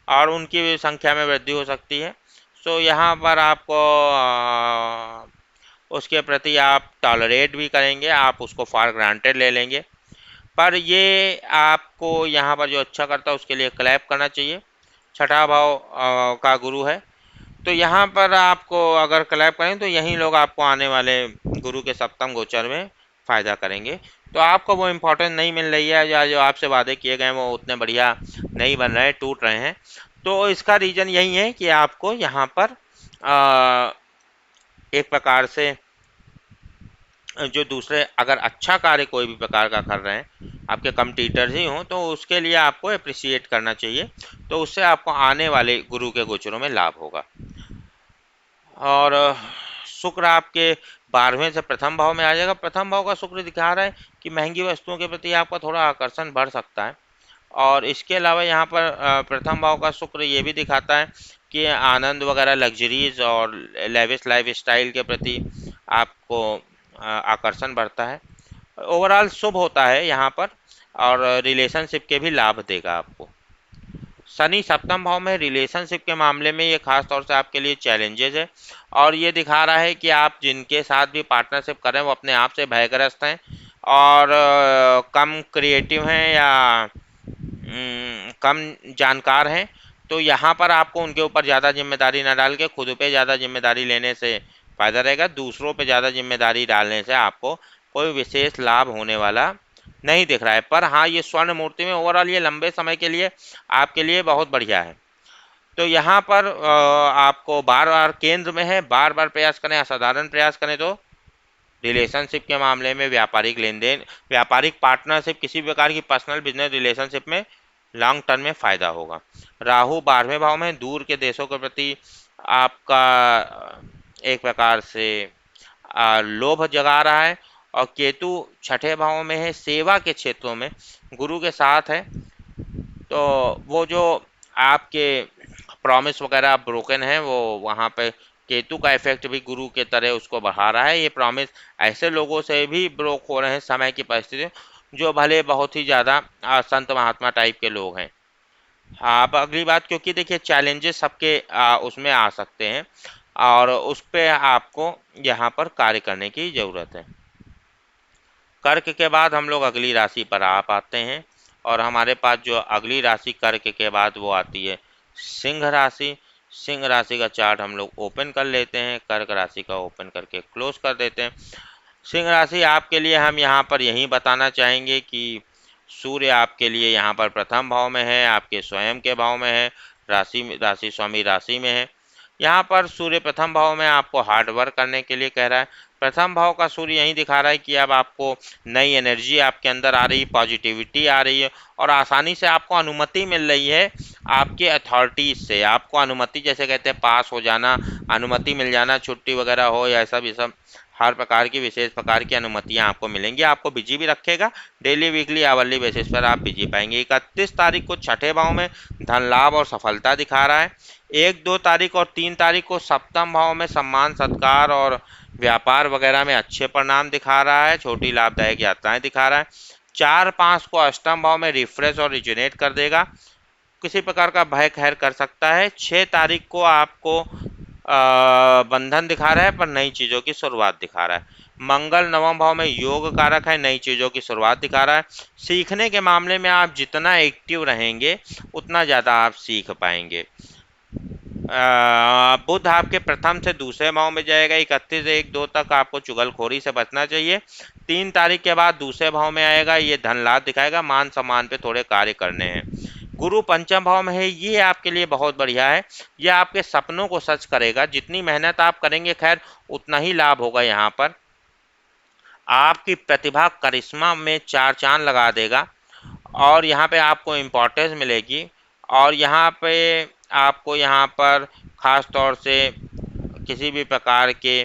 और उनकी भी संख्या में वृद्धि हो सकती है। सो यहाँ पर आपको उसके प्रति आप टॉलरेट भी करेंगे, आप उसको फॉर ग्रांटेड ले लेंगे, पर ये आपको यहाँ पर जो अच्छा करता है उसके लिए क्लैप करना चाहिए। छठा भाव का गुरु है, तो यहाँ पर आपको अगर क्लैप करें तो यही लोग आपको आने वाले गुरु के सप्तम गोचर में फ़ायदा करेंगे। तो आपको वो इम्पोर्टेंस नहीं मिल रही है, या जो आपसे वादे किए गए वो उतने बढ़िया नहीं बन रहे, टूट रहे हैं। तो इसका रीज़न यही है कि आपको यहाँ पर एक प्रकार से जो दूसरे अगर अच्छा कार्य कोई भी प्रकार का कर रहे हैं, आपके कम्पिटिटर्स ही हों, तो उसके लिए आपको अप्रिशिएट करना चाहिए, तो उससे आपको आने वाले गुरु के गोचरों में लाभ होगा। और शुक्र आपके 12वें से प्रथम भाव में आ जाएगा। प्रथम भाव का शुक्र दिखा रहा है कि महंगी वस्तुओं के प्रति आपका थोड़ा आकर्षण बढ़ सकता है। और इसके अलावा यहाँ पर प्रथम भाव का शुक्र ये भी दिखाता है कि आनंद वगैरह, लग्जरीज और लेविश लाइफ स्टाइल के प्रति आपको आकर्षण बढ़ता है। ओवरऑल शुभ होता है यहाँ पर, और रिलेशनशिप के भी लाभ देगा आपको। शनि सप्तम भाव में रिलेशनशिप के मामले में ये खास तौर से आपके लिए चैलेंजेस है, और ये दिखा रहा है कि आप जिनके साथ भी पार्टनरशिप करें वो अपने आप से भयग्रस्त हैं, और कम क्रिएटिव हैं, या कम जानकार हैं। तो यहाँ पर आपको उनके ऊपर ज़्यादा जिम्मेदारी ना डाल के खुद पे ज़्यादा जिम्मेदारी लेने से फ़ायदा रहेगा। दूसरों पे ज़्यादा जिम्मेदारी डालने से आपको कोई विशेष लाभ होने वाला नहीं दिख रहा है। पर हाँ, ये स्वर्ण मूर्ति में ओवरऑल ये लंबे समय के लिए आपके लिए बहुत बढ़िया है। तो यहाँ पर आपको बार बार केंद्र में है, बार बार प्रयास करें, असाधारण प्रयास करें तो रिलेशनशिप के मामले में, व्यापारिक लेन देन, व्यापारिक पार्टनरशिप, किसी प्रकार की पर्सनल बिजनेस रिलेशनशिप में लॉन्ग टर्म में फ़ायदा होगा। राहु 12वें भाव में दूर के देशों के प्रति आपका एक प्रकार से लोभ जगा रहा है, और केतु छठे भाव में है, सेवा के क्षेत्रों में गुरु के साथ है। तो वो जो आपके प्रॉमिस वगैरह ब्रोकन है, वो वहाँ पे केतु का इफेक्ट भी गुरु के तरह उसको बढ़ा रहा है। ये प्रॉमिस ऐसे लोगों से भी ब्रोक हो रहे हैं समय की परिस्थिति, जो भले बहुत ही ज़्यादा संत महात्मा टाइप के लोग हैं। अब अगली बात, क्योंकि देखिए चैलेंजेस सबके उसमें आ सकते हैं, और उस पर आपको यहाँ पर कार्य करने की ज़रूरत है। कर्क के बाद हम लोग अगली राशि पर आ पाते हैं, और हमारे पास जो अगली राशि कर्क के बाद वो आती है सिंह राशि। सिंह राशि का चार्ट हम लोग ओपन कर लेते हैं, कर्क राशि का ओपन करके क्लोज कर देते हैं। सिंह राशि आपके लिए हम यहाँ पर यही बताना चाहेंगे कि सूर्य आपके लिए यहाँ पर प्रथम भाव में है, आपके स्वयं के भाव में है, राशि स्वामी राशि में है। यहाँ पर सूर्य प्रथम भाव में आपको हार्ड वर्क करने के लिए कह रहा है। प्रथम भाव का सूर्य यही दिखा रहा है कि अब आपको नई एनर्जी आपके अंदर आ रही है, पॉजिटिविटी आ रही है, और आसानी से आपको अनुमति मिल रही है आपके अथॉरिटीज़ से। आपको अनुमति, जैसे कहते हैं पास हो जाना, अनुमति मिल जाना, छुट्टी वगैरह हो या ऐसा भी सब, हर प्रकार की विशेष प्रकार की अनुमतियां आपको मिलेंगी। आपको बिजी भी रखेगा, डेली वीकली आवरली बेसिस पर आप बिजी पाएंगे। 31 तारीख को छठे भाव में धन लाभ और सफलता दिखा रहा है। 1, 2 तारीख और 3 तारीख को सप्तम भाव में सम्मान, सत्कार और व्यापार वगैरह में अच्छे परिणाम दिखा रहा है, छोटी लाभदायक यात्राएं दिखा रहा है। 4, 5 को अष्टम भाव में रिफ्रेश और रिजुनेट कर देगा, किसी प्रकार का भय खैर कर सकता है। 6 तारीख को आपको बंधन दिखा रहा है, पर नई चीज़ों की शुरुआत दिखा रहा है। मंगल नवम भाव में योग कारक है, नई चीज़ों की शुरुआत दिखा रहा है। सीखने के मामले में आप जितना एक्टिव रहेंगे उतना ज़्यादा आप सीख पाएंगे। बुध आपके प्रथम से दूसरे भाव में जाएगा। 31/1/2 तक आपको चुगलखोरी से बचना चाहिए। 3 तारीख के बाद दूसरे भाव में आएगा, ये धन लाभ दिखाएगा, मान सम्मान पे थोड़े कार्य करने हैं। गुरु पंचम भाव में है, ये आपके लिए बहुत बढ़िया है। ये आपके सपनों को सच करेगा। जितनी मेहनत आप करेंगे खैर उतना ही लाभ होगा। यहाँ पर आपकी प्रतिभा करिश्मा में चार चांद लगा देगा और यहाँ पे आपको इम्पोर्टेंस मिलेगी। और यहाँ पे आपको यहाँ पर ख़ास तौर से किसी भी प्रकार के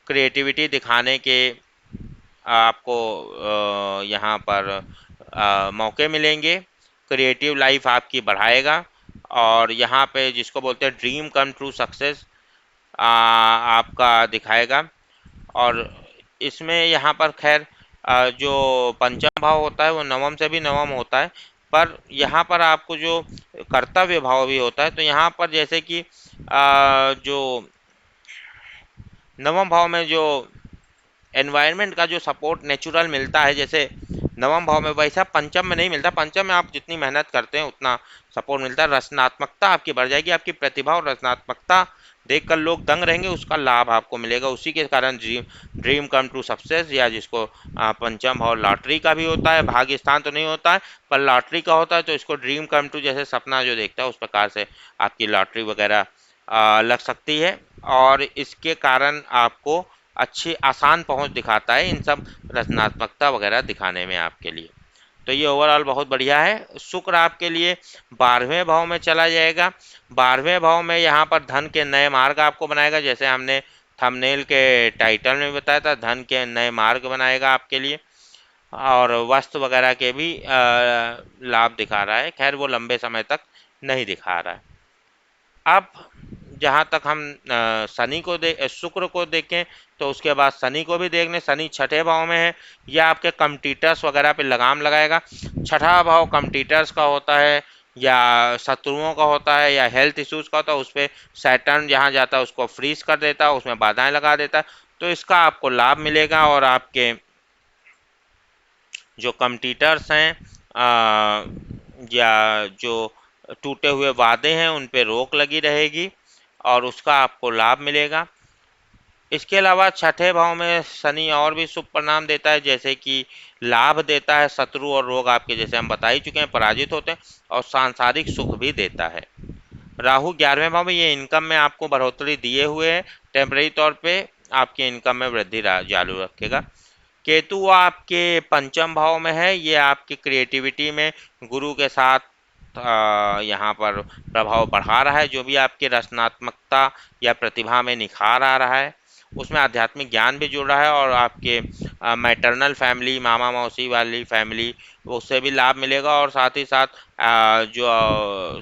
क्रिएटिविटी दिखाने के आपको यहाँ पर मौके मिलेंगे। क्रिएटिव लाइफ आपकी बढ़ाएगा और यहाँ पे जिसको बोलते हैं ड्रीम कम ट्रू सक्सेस आपका दिखाएगा। और इसमें यहाँ पर खैर जो पंचम भाव होता है वो नवम से भी नवम होता है, पर यहाँ पर आपको जो कर्तव्य भाव भी होता है, तो यहाँ पर जैसे कि जो नवम भाव में जो एनवायरनमेंट का जो सपोर्ट नेचुरल मिलता है, जैसे नवम भाव में, वैसा पंचम में नहीं मिलता। पंचम में आप जितनी मेहनत करते हैं उतना सपोर्ट मिलता है। रचनात्मकता आपकी बढ़ जाएगी। आपकी प्रतिभा और रचनात्मकता देखकर लोग दंग रहेंगे, उसका लाभ आपको मिलेगा। उसी के कारण ड्रीम कम ट्रू सक्सेस, या जिसको पंचम भाव लॉटरी का भी होता है, भाग्य स्थान तो नहीं होता है पर लॉटरी का होता है, तो इसको ड्रीम कम ट्रू, जैसे सपना जो देखता है उस प्रकार से आपकी लॉटरी वगैरह लग सकती है। और इसके कारण आपको अच्छी आसान पहुंच दिखाता है इन सब रचनात्मकता वगैरह दिखाने में आपके लिए। तो ये ओवरऑल बहुत बढ़िया है। शुक्र आपके लिए 12वें भाव में चला जाएगा। 12वें भाव में यहाँ पर धन के नए मार्ग आपको बनाएगा, जैसे हमने थंबनेल के टाइटल में बताया था, धन के नए मार्ग बनाएगा आपके लिए। और वस्तु वगैरह के भी लाभ दिखा रहा है। खैर वो लंबे समय तक नहीं दिखा रहा है। अब जहाँ तक हम शनि को शुक्र को देखें, तो उसके बाद शनि को भी देख लें। शनि छठे भाव में है, यह आपके कम्पिटिटर्स वगैरह पे लगाम लगाएगा। छठा भाव कम्पिटिटर्स का होता है या शत्रुओं का होता है या हेल्थ इश्यूज का होता है, उस पर सैटर्न जहाँ जाता है उसको फ्रीज कर देता है, उसमें बाधाएं लगा देता है। तो इसका आपको लाभ मिलेगा और आपके जो कम्पिटिटर्स हैं या जो टूटे हुए वादे हैं उन पे रोक लगी रहेगी और उसका आपको लाभ मिलेगा। इसके अलावा छठे भाव में शनि और भी शुभ परिणाम देता है, जैसे कि लाभ देता है, शत्रु और रोग आपके जैसे हम बता ही चुके हैं पराजित होते हैं, और सांसारिक सुख भी देता है। राहु 11वें भाव में, ये इनकम में आपको बढ़ोतरी दिए हुए है, टेम्परेरी तौर पे आपकी इनकम में वृद्धि चालू रखेगा। केतु आपके पंचम भाव में है, ये आपकी क्रिएटिविटी में गुरु के साथ यहाँ पर प्रभाव बढ़ा रहा है। जो भी आपकी रचनात्मकता या प्रतिभा में निखार आ रहा है उसमें आध्यात्मिक ज्ञान भी जुड़ रहा है और आपके मैटरनल फैमिली, मामा मौसी वाली फैमिली, उससे भी लाभ मिलेगा। और साथ ही साथ जो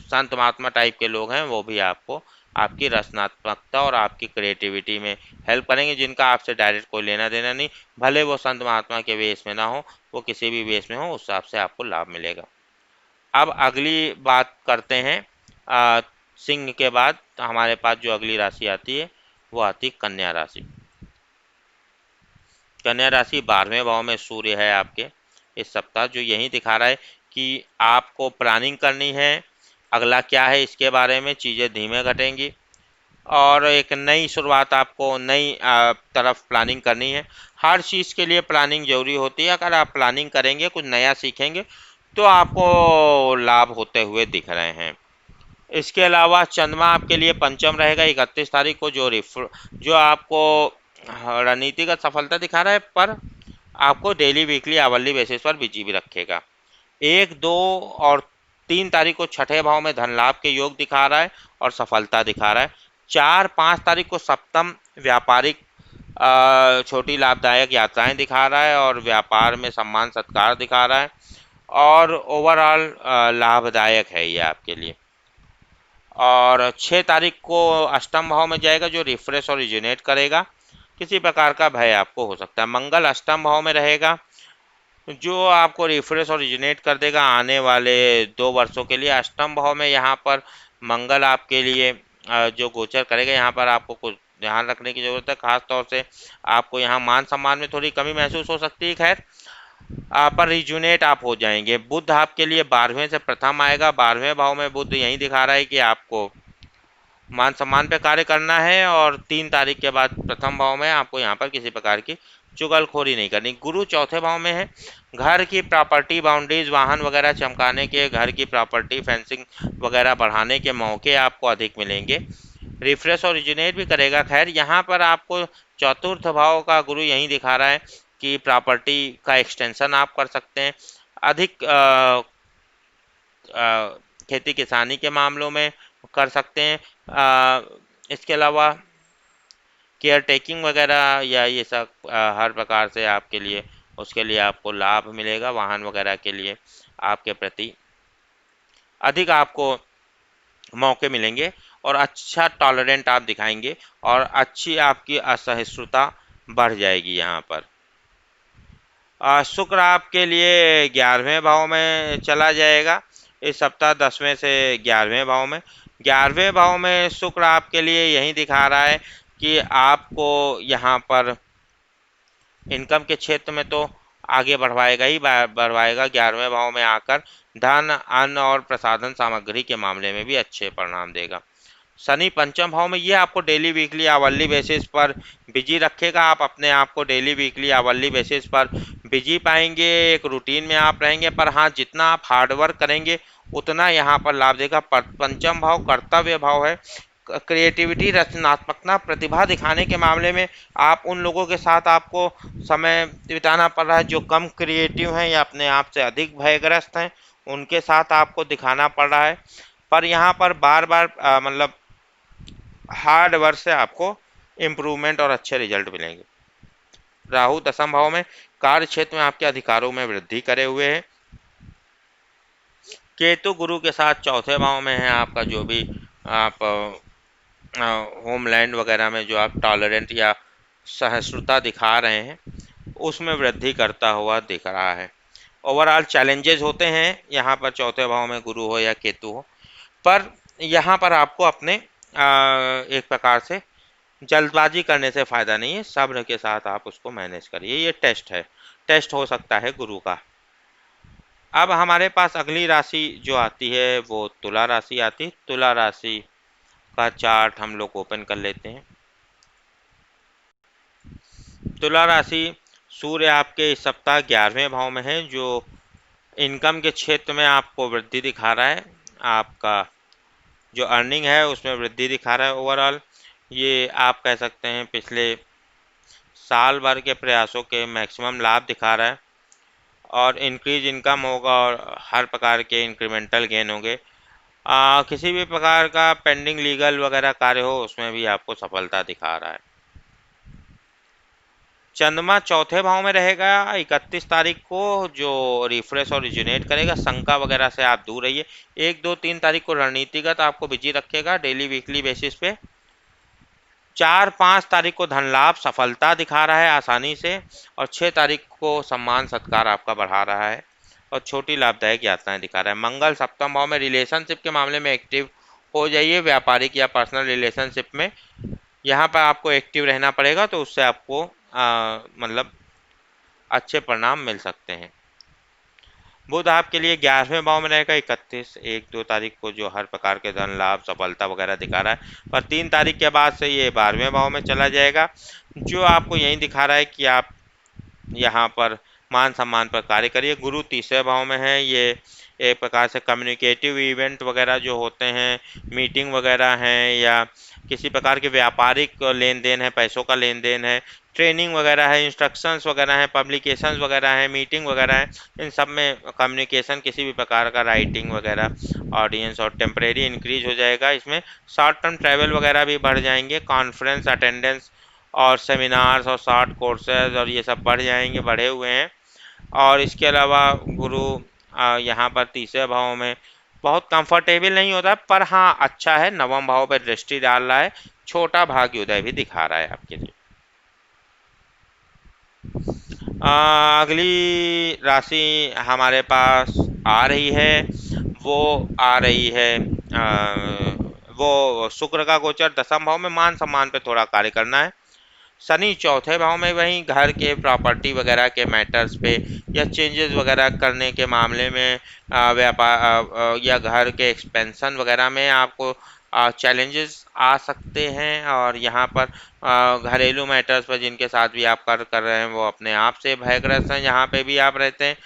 संत महात्मा टाइप के लोग हैं वो भी आपको आपकी रचनात्मकता और आपकी क्रिएटिविटी में हेल्प करेंगे, जिनका आपसे डायरेक्ट कोई लेना देना नहीं, भले वो संत महात्मा के वेश में ना हो, वो किसी भी वेश में हो, उस हिसाब से आपको लाभ मिलेगा। अब अगली बात करते हैं। सिंह के बाद हमारे पास जो अगली राशि आती है वो आती है कन्या राशि। कन्या राशि 12वें भाव में सूर्य है आपके इस सप्ताह, जो यही दिखा रहा है कि आपको प्लानिंग करनी है। अगला क्या है इसके बारे में, चीज़ें धीमे घटेंगी और एक नई शुरुआत, आपको नई तरफ प्लानिंग करनी है। हर चीज़ के लिए प्लानिंग जरूरी होती है। अगर आप प्लानिंग करेंगे, कुछ नया सीखेंगे, तो आपको लाभ होते हुए दिख रहे हैं। इसके अलावा चंद्रमा आपके लिए पंचम रहेगा 31 तारीख को, जो आपको रणनीतिगत सफलता दिखा रहा है, पर आपको डेली वीकली आवरली बेसिस पर बिजी भी रखेगा। 1, 2 और 3 तारीख को छठे भाव में धन लाभ के योग दिखा रहा है और सफलता दिखा रहा है। 4, 5 तारीख को सप्तम व्यापारिक छोटी लाभदायक यात्राएं दिखा रहा है और व्यापार में सम्मान सत्कार दिखा रहा है और ओवरऑल लाभदायक है ये आपके लिए। और 6 तारीख को अष्टम भाव में जाएगा, जो रिफ्रेश और रिजुनेट करेगा। किसी प्रकार का भय आपको हो सकता है। मंगल अष्टम भाव में रहेगा, जो आपको रिफ्रेश और रिजुनेट कर देगा आने वाले 2 वर्षों के लिए। अष्टम भाव में यहाँ पर मंगल आपके लिए जो गोचर करेगा, यहाँ पर आपको कुछ ध्यान रखने की ज़रूरत है। खास तौर से आपको यहाँ मान सम्मान में थोड़ी कमी महसूस हो सकती है। खैर पर रिजुनेट आप हो जाएंगे। बुध आपके लिए 12वें से प्रथम आएगा। 12वें भाव में बुध यही दिखा रहा है कि आपको मान सम्मान पे कार्य करना है, और 3 तारीख के बाद प्रथम भाव में आपको यहाँ पर किसी प्रकार की चुगलखोरी नहीं करनी। गुरु चौथे भाव में है, घर की प्रॉपर्टी बाउंड्रीज, वाहन वगैरह चमकाने के, घर की प्रॉपर्टी फेंसिंग वगैरह बढ़ाने के मौके आपको अधिक मिलेंगे। रिफ्रेश और रिजुनेट भी करेगा। खैर यहाँ पर आपको चतुर्थ भाव का गुरु यही दिखा रहा है कि प्रॉपर्टी का एक्सटेंशन आप कर सकते हैं, अधिक खेती किसानी के मामलों में कर सकते हैं। इसके अलावा केयर टेकिंग वगैरह या ये सब हर प्रकार से आपके लिए, उसके लिए आपको लाभ मिलेगा। वाहन वगैरह के लिए आपके प्रति अधिक आपको मौके मिलेंगे, और अच्छा टॉलरेंट आप दिखाएंगे, और अच्छी आपकी असहिष्णुता बढ़ जाएगी। यहाँ पर शुक्र आपके लिए 11वें भाव में चला जाएगा इस सप्ताह, 10वें से 11वें भाव में। 11वें भाव में शुक्र आपके लिए यही दिखा रहा है कि आपको यहाँ पर इनकम के क्षेत्र में तो आगे बढ़वाएगा ही बढ़वाएगा। 11वें भाव में आकर धन, अन्न और प्रसाधन सामग्री के मामले में भी अच्छे परिणाम देगा। शनि पंचम भाव में, ये आपको डेली वीकली आवरली बेसिस पर बिजी रखेगा। आप अपने आप को डेली वीकली आवरली बेसिस पर बिजी पाएंगे, एक रूटीन में आप रहेंगे। पर हाँ, जितना आप हार्ड वर्क करेंगे उतना यहाँ पर लाभ देगा। पंचम भाव कर्तव्य भाव है। क्रिएटिविटी, रचनात्मकता, प्रतिभा दिखाने के मामले में आप उन लोगों के साथ आपको समय बिताना पड़ रहा है जो कम क्रिएटिव हैं या अपने आप से अधिक भयग्रस्त हैं, उनके साथ आपको दिखाना पड़ रहा है। पर यहाँ पर बार बार मतलब हार्ड वर्क से आपको इम्प्रूवमेंट और अच्छे रिजल्ट मिलेंगे। राहु दसम भाव में कार्य क्षेत्र में आपके अधिकारों में वृद्धि करे हुए है। केतु गुरु के साथ चौथे भाव में है। आपका जो भी आप होमलैंड वगैरह में जो आप टॉलरेंट या सहिष्णुता दिखा रहे हैं उसमें वृद्धि करता हुआ दिख रहा है। ओवरऑल चैलेंजेस होते हैं यहाँ पर, चौथे भाव में गुरु हो या केतु हो, पर यहाँ पर आपको अपने एक प्रकार से जल्दबाजी करने से फ़ायदा नहीं है। सब्र के साथ आप उसको मैनेज करिए। ये टेस्ट है, टेस्ट हो सकता है गुरु का। अब हमारे पास अगली राशि जो आती है वो तुला राशि आती है। तुला राशि का चार्ट हम लोग ओपन कर लेते हैं। तुला राशि, सूर्य आपके इस सप्ताह 11वें भाव में है, जो इनकम के क्षेत्र में आपको वृद्धि दिखा रहा है। आपका जो अर्निंग है उसमें वृद्धि दिखा रहा है। ओवरऑल ये आप कह सकते हैं पिछले साल भर के प्रयासों के मैक्सिमम लाभ दिखा रहा है, और इंक्रीज इनकम होगा और हर प्रकार के इंक्रीमेंटल गेन होंगे। किसी भी प्रकार का पेंडिंग लीगल वगैरह कार्य हो उसमें भी आपको सफलता दिखा रहा है। चंद्रमा चौथे भाव में रहेगा 31 तारीख को, जो रिफ्रेश और रिजुनेट करेगा। शंका वगैरह से आप दूर रहिए। 1, 2, 3 तारीख को रणनीतिगत आपको बिजी रखेगा डेली वीकली बेसिस पे। 4, 5 तारीख को धन लाभ सफलता दिखा रहा है आसानी से, और 6 तारीख को सम्मान सत्कार आपका बढ़ा रहा है, और छोटी लाभदायक यात्राएं दिखा रहा है। मंगल सप्तम भाव में, रिलेशनशिप के मामले में एक्टिव हो जाइए। व्यापारिक या पर्सनल रिलेशनशिप में यहाँ पर आपको एक्टिव रहना पड़ेगा, तो उससे आपको मतलब अच्छे परिणाम मिल सकते हैं। बुध आपके लिए 11वें भाव में रहेगा 31, 1, 2 तारीख को, जो हर प्रकार के धन लाभ सफलता वगैरह दिखा रहा है। पर 3 तारीख के बाद से ये 12वें भाव में चला जाएगा, जो आपको यही दिखा रहा है कि आप यहाँ पर मान सम्मान पर कार्य करिए। गुरु तीसरे भाव में है। ये एक प्रकार से कम्युनिकेटिव इवेंट वगैरह जो होते हैं, मीटिंग वगैरह हैं, या किसी प्रकार के व्यापारिक लेन देन है, पैसों का लेन देन है, ट्रेनिंग वगैरह है, इंस्ट्रक्शंस वगैरह हैं, पब्लिकेशंस वगैरह हैं, मीटिंग वगैरह है, इन सब में कम्युनिकेशन किसी भी प्रकार का, राइटिंग वगैरह, ऑडियंस और टेम्परेरी इंक्रीज हो जाएगा। इसमें शॉर्ट टर्म ट्रैवल वगैरह भी बढ़ जाएंगे। कॉन्फ्रेंस अटेंडेंस और सेमिनार्स और शॉर्ट कोर्सेज और ये सब बढ़ जाएंगे, बढ़े हुए हैं। और इसके अलावा गुरु यहाँ पर तीसरे भाव में बहुत कंफर्टेबल नहीं होता, पर हाँ अच्छा है, नवम भाव पर दृष्टि डाल रहा है, छोटा भाग्योदय भी दिखा रहा है आपके लिए। अगली राशि हमारे पास आ रही है, वो आ रही है वो शुक्र का गोचर दसम भाव में। मान सम्मान पे थोड़ा कार्य करना है। शनि चौथे भाव में, वहीं घर के प्रॉपर्टी वगैरह के मैटर्स पे या चेंजेस वगैरह करने के मामले में, व्यापार या घर के एक्सपेंशन वगैरह में आपको चैलेंजेस आ सकते हैं, और यहाँ पर घरेलू मैटर्स पर जिनके साथ भी आप कर रहे हैं वो अपने आप से भयग्रस्त हैं। जहाँ पे भी आप रहते हैं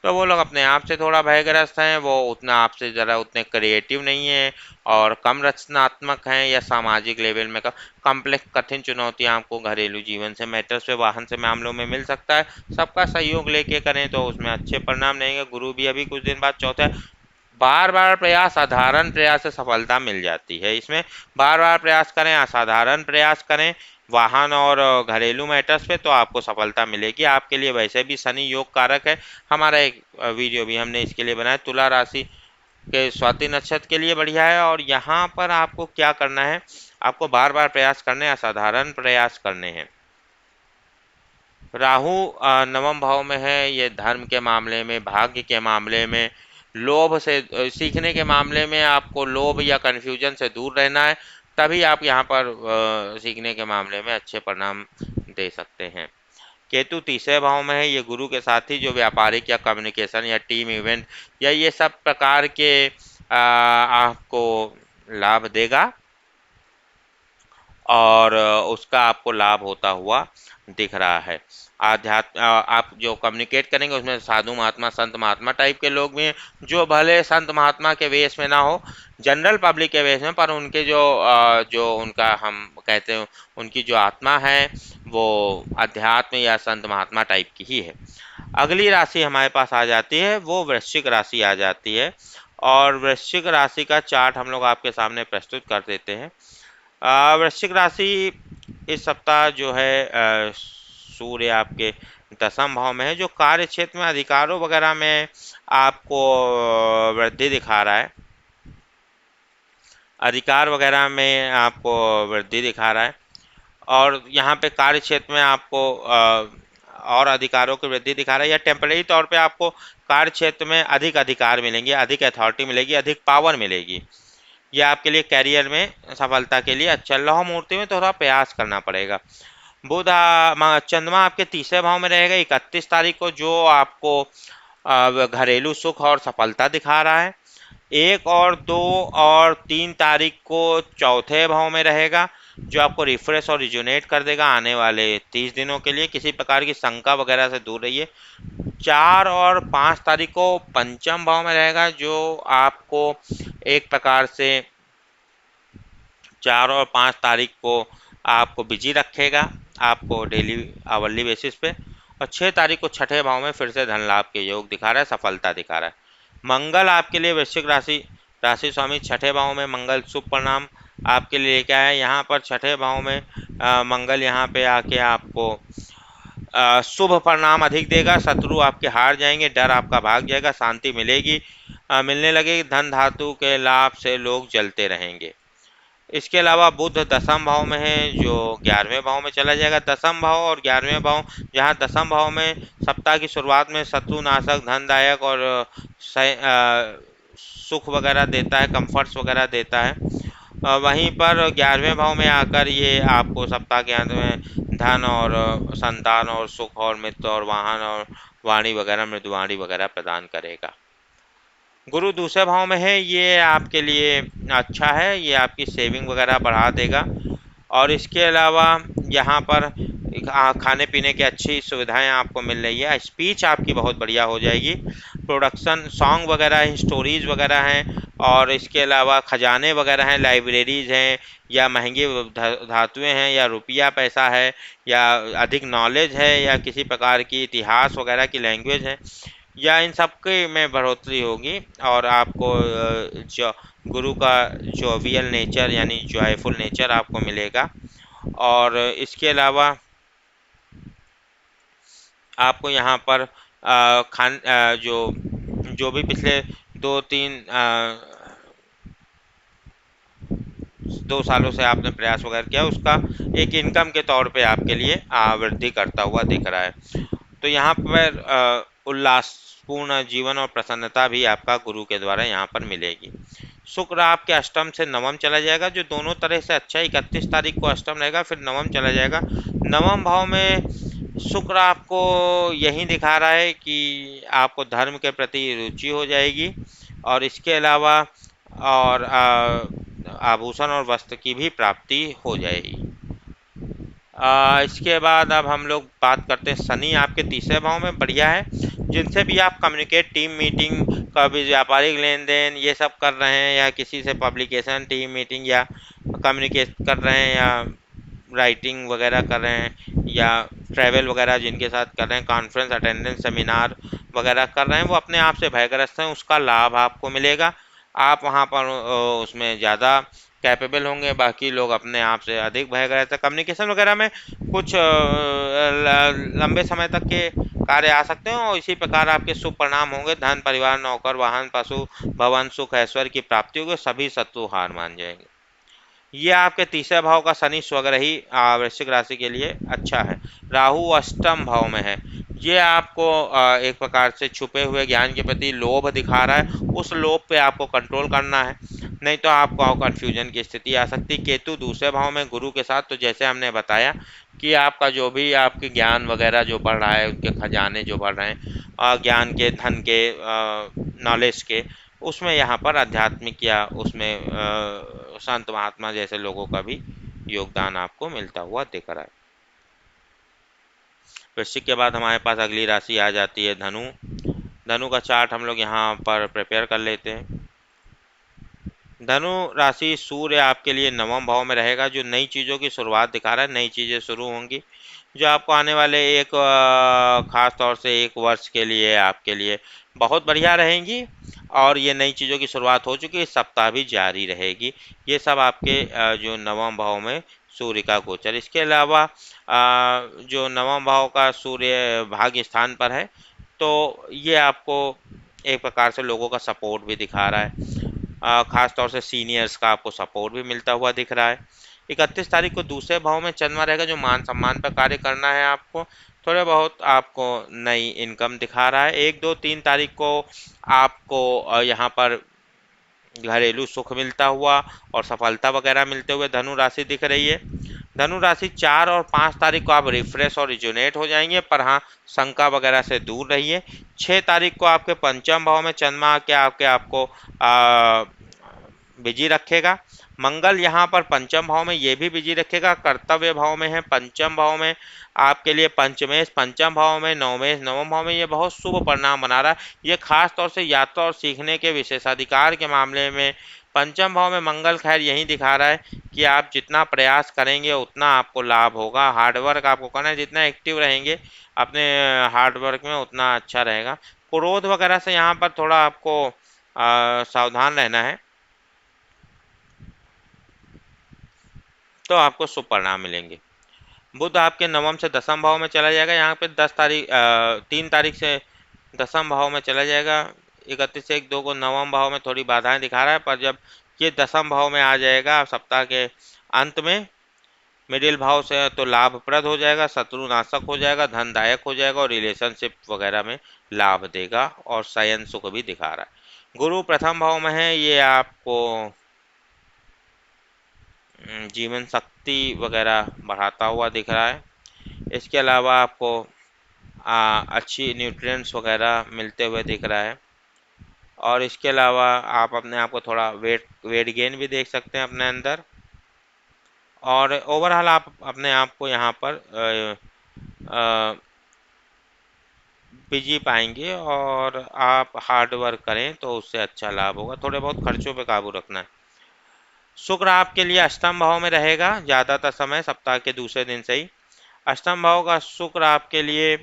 तो वो लोग अपने आप से थोड़ा भयग्रस्त हैं, वो उतना आपसे ज़रा उतने क्रिएटिव नहीं हैं और कम रचनात्मक हैं, या सामाजिक लेवल में कॉम्प्लेक्स कठिन चुनौतियाँ आपको घरेलू जीवन से, मैटर्स पे, वाहन से मामलों में मिल सकता है। सबका सहयोग लेके करें तो उसमें अच्छे परिणाम रहेंगे। गुरु भी अभी कुछ दिन बाद चौथा है। बार बार प्रयास, साधारण प्रयास से सफलता मिल जाती है। इसमें बार बार प्रयास करें, असाधारण प्रयास करें वाहन और घरेलू मैटर्स पे, तो आपको सफलता मिलेगी। आपके लिए वैसे भी शनि योग कारक है। हमारा एक वीडियो भी हमने इसके लिए बनाया, तुला राशि के स्वाति नक्षत्र के लिए बढ़िया है। और यहाँ पर आपको क्या करना है, आपको बार बार प्रयास करने, असाधारण प्रयास करने हैं। राहु नवम भाव में है, ये धर्म के मामले में, भाग्य के मामले में, लोभ से, सीखने के मामले में आपको लोभ या कन्फ्यूजन से दूर रहना है, तभी आप यहाँ पर सीखने के मामले में अच्छे परिणाम दे सकते हैं। केतु तीसरे भाव में है, ये गुरु के साथी, जो व्यापारिक या कम्युनिकेशन या टीम इवेंट या ये सब प्रकार के आपको लाभ देगा, और उसका आपको लाभ होता हुआ दिख रहा है। आध्यात्म, आप जो कम्युनिकेट करेंगे उसमें साधु महात्मा, संत महात्मा टाइप के लोग भी हैं, जो भले संत महात्मा के वेश में ना हो, जनरल पब्लिक के वेश में, पर उनके जो उनका हम कहते हैं उनकी जो आत्मा है वो अध्यात्म या संत महात्मा टाइप की ही है। अगली राशि हमारे पास आ जाती है, वो वृश्चिक राशि आ जाती है। और वृश्चिक राशि का चार्ट हम लोग आपके सामने प्रस्तुत कर देते हैं। वृश्चिक राशि इस सप्ताह जो है सूर्य आपके दसम भाव में है, जो कार्य क्षेत्र में अधिकारों वगैरह में आपको वृद्धि दिखा रहा है। अधिकार वगैरह में आपको वृद्धि दिखा रहा है, और यहाँ पे कार्य क्षेत्र में आपको और अधिकारों की वृद्धि दिखा रहा है, या टेम्परेरी तौर पे आपको कार्य क्षेत्र में अधिक अधिकार मिलेंगे, अधिक अथॉरिटी मिलेगी, अधिक पावर मिलेगी। यह आपके लिए कैरियर में सफलता के लिए अच्छा। लौह मूर्ति में थोड़ा प्रयास करना पड़ेगा। बुध चंद्रमा आपके तीसरे भाव में रहेगा 31 तारीख को, जो आपको घरेलू सुख और सफलता दिखा रहा है। 1 और 2 और 3 तारीख को चौथे भाव में रहेगा, जो आपको रिफ्रेश और रिजुनेट कर देगा आने वाले 30 दिनों के लिए। किसी प्रकार की शंका वगैरह से दूर रहिए। 4 और 5 तारीख को पंचम भाव में रहेगा, जो आपको एक प्रकार से 4 और 5 तारीख को आपको बिजी रखेगा, आपको डेली आवरली बेसिस पे। और 6 तारीख को छठे भाव में फिर से धन लाभ के योग दिखा रहा है, सफलता दिखा रहा है। मंगल आपके लिए वृश्चिक राशि, राशि स्वामी छठे भाव में मंगल शुभ परिणाम आपके लिए क्या है। यहाँ पर छठे भाव में मंगल यहाँ पे आके आपको शुभ परिणाम अधिक देगा। शत्रु आपके हार जाएंगे, डर आपका भाग जाएगा, शांति मिलेगी, मिलने लगेगी। धन धातु के लाभ से लोग जलते रहेंगे। इसके अलावा बुध दसम भाव में है, जो 11वें भाव में चला जाएगा। दसम भाव और 11वें भाव, जहाँ दसम भाव में सप्ताह की शुरुआत में शत्रुनाशक, धनदायक और सुख वगैरह देता है, कंफर्ट्स वगैरह देता है। वहीं पर 11वें भाव में आकर ये आपको सप्ताह के अंत में धन और संतान और सुख और मित्र और वाहन और वाणी वगैरह, मृदुवाणी वगैरह प्रदान करेगा। गुरु दूसरे भाव में है, ये आपके लिए अच्छा है, ये आपकी सेविंग वगैरह बढ़ा देगा। और इसके अलावा यहाँ पर खाने पीने की अच्छी सुविधाएं आपको मिल रही है। स्पीच आपकी बहुत बढ़िया हो जाएगी। प्रोडक्शन सॉन्ग वगैरह हैं, स्टोरीज वगैरह हैं, और इसके अलावा खजाने वगैरह हैं, लाइब्रेरीज हैं, या महंगी धातुएं हैं, या रुपया पैसा है, या अधिक नॉलेज है, या किसी प्रकार की इतिहास वगैरह की लैंग्वेज है, या इन सब के में बढ़ोतरी होगी। और आपको जो गुरु का जोवियल नेचर यानी जॉयफुल नेचर आपको मिलेगा। और इसके अलावा आपको यहाँ पर जो भी पिछले 2 सालों से आपने प्रयास वगैरह किया, उसका एक इनकम के तौर पे आपके लिए वृद्धि करता हुआ दिख रहा है। तो यहाँ पर उल्लासपूर्ण जीवन और प्रसन्नता भी आपका गुरु के द्वारा यहाँ पर मिलेगी। शुक्र आपके अष्टम से नवम चला जाएगा, जो दोनों तरह से अच्छा है। 31 तारीख को अष्टम रहेगा, फिर नवम चला जाएगा। नवम भाव में शुक्र आपको यही दिखा रहा है कि आपको धर्म के प्रति रुचि हो जाएगी। और इसके अलावा और आभूषण और वस्त्र की भी प्राप्ति हो जाएगी। इसके बाद अब हम लोग बात करते हैं, शनि आपके तीसरे भाव में बढ़िया है। जिनसे भी आप कम्युनिकेट, टीम मीटिंग, कभी व्यापारिक लेन देन ये सब कर रहे हैं, या किसी से पब्लिकेशन, टीम मीटिंग या कम्युनिकेट कर रहे हैं, या राइटिंग वगैरह कर रहे हैं, या ट्रैवल वगैरह जिनके साथ कर रहे हैं, कॉन्फ्रेंस अटेंडेंस, सेमिनार वगैरह कर रहे हैं, वो अपने आप से भयग्रस्त हैं, उसका लाभ आपको मिलेगा। आप वहाँ पर उसमें ज़्यादा कैपेबल होंगे, बाकी लोग अपने आप से अधिक भयग्रस्त हैं। कम्युनिकेशन वगैरह में कुछ लंबे समय तक के कार्य आ सकते हैं, और इसी प्रकार आपके शुभ परिणाम होंगे। धन, परिवार, नौकर, वाहन, पशु, भवन, सुख, ऐश्वर्य की प्राप्ति होगी। सभी शत्रु हार मान जाएंगे। ये आपके तीसरे भाव का शनि स्वग्रही वृश्चिक राशि के लिए अच्छा है। राहु अष्टम भाव में है। ये आपको एक प्रकार से छुपे हुए ज्ञान के प्रति लोभ दिखा रहा है, उस लोभ पे आपको कंट्रोल करना है, नहीं तो आपको कन्फ्यूजन की स्थिति आ सकती है। केतु दूसरे भाव में गुरु के साथ, तो जैसे हमने बताया कि आपका जो भी आपके ज्ञान वगैरह जो बढ़ रहा है, उनके खजाने जो बढ़ रहे हैं, ज्ञान के, धन के, नॉलेज के, उसमें यहाँ पर आध्यात्मिक या उसमें संत महात्मा जैसे लोगों का भी योगदान आपको मिलता हुआ दिख रहा है। वृश्चिक के बाद हमारे पास अगली राशि आ जाती है धनु। धनु का चार्ट हम लोग यहाँ पर प्रिपेयर कर लेते हैं। धनु राशि सूर्य आपके लिए नवम भाव में रहेगा, जो नई चीज़ों की शुरुआत दिखा रहा है। नई चीज़ें शुरू होंगी जो आपको आने वाले एक खास तौर से एक वर्ष के लिए आपके लिए बहुत बढ़िया रहेंगी, और ये नई चीज़ों की शुरुआत हो चुकी है, इस सप्ताह भी जारी रहेगी। ये सब आपके जो नवम भाव में सूर्य का गोचर। इसके अलावा जो नवम भाव का सूर्य भाग्य स्थान पर है, तो ये आपको एक प्रकार से लोगों का सपोर्ट भी दिखा रहा है। खास तौर से सीनियर्स का आपको सपोर्ट भी मिलता हुआ दिख रहा है। 31 तारीख को दूसरे भाव में चंद्रमा रहेगा, जो मान सम्मान पर कार्य करना है आपको। थोड़े बहुत आपको नई इनकम दिखा रहा है। 1, 2, 3 तारीख को आपको यहाँ पर घरेलू सुख मिलता हुआ और सफलता वगैरह मिलते हुए धनु राशि दिख रही है। धनु राशि 4 और 5 तारीख को आप रिफ्रेश और रिजुनेट हो जाएंगे, पर हाँ शंका वगैरह से दूर रहिए। 6 तारीख को आपके पंचम भाव में चंद्रमा के आपको बिजी रखेगा। मंगल यहाँ पर पंचम भाव में ये भी बिजी रखेगा, कर्तव्य भाव में है, पंचम भाव में आपके लिए पंचमेश, पंचम भाव में नवमेश, नवम भाव में ये बहुत शुभ परिणाम बना रहा है। ये खास तौर से यात्रा और सीखने के विशेषाधिकार के मामले में पंचम भाव में मंगल खैर यही दिखा रहा है कि आप जितना प्रयास करेंगे उतना आपको लाभ होगा। हार्डवर्क आपको करना है, जितना एक्टिव रहेंगे अपने हार्डवर्क में उतना अच्छा रहेगा। क्रोध वगैरह से यहाँ पर थोड़ा आपको सावधान रहना है, तो आपको शुभ परिणाम मिलेंगे। बुध आपके नवम से दसम भाव में चला जाएगा। यहाँ पे 3 तारीख से दसम भाव में चला जाएगा। 31 से 1, 2 को नवम भाव में थोड़ी बाधाएं दिखा रहा है, पर जब ये दसम भाव में आ जाएगा सप्ताह के अंत में मिडिल भाव से, तो लाभप्रद हो जाएगा, शत्रु नाशक हो जाएगा, धनदायक हो जाएगा, और रिलेशनशिप वगैरह में लाभ देगा, और शयन सुख भी दिखा रहा है। गुरु प्रथम भाव में है, ये आपको जीवन शक्ति वगैरह बढ़ाता हुआ दिख रहा है। इसके अलावा आपको अच्छी न्यूट्रिएंट्स वगैरह मिलते हुए दिख रहा है, और इसके अलावा आप अपने आप को थोड़ा वेट गेन भी देख सकते हैं अपने अंदर, और ओवरऑल आप अपने आप को यहाँ पर बिजी पाएंगे, और आप हार्ड वर्क करें तो उससे अच्छा लाभ होगा। थोड़े बहुत खर्चों पे काबू रखना है। शुक्र आपके लिए अष्टम भाव में रहेगा ज़्यादातर समय, सप्ताह के दूसरे दिन से ही। अष्टम भाव का शुक्र आपके लिए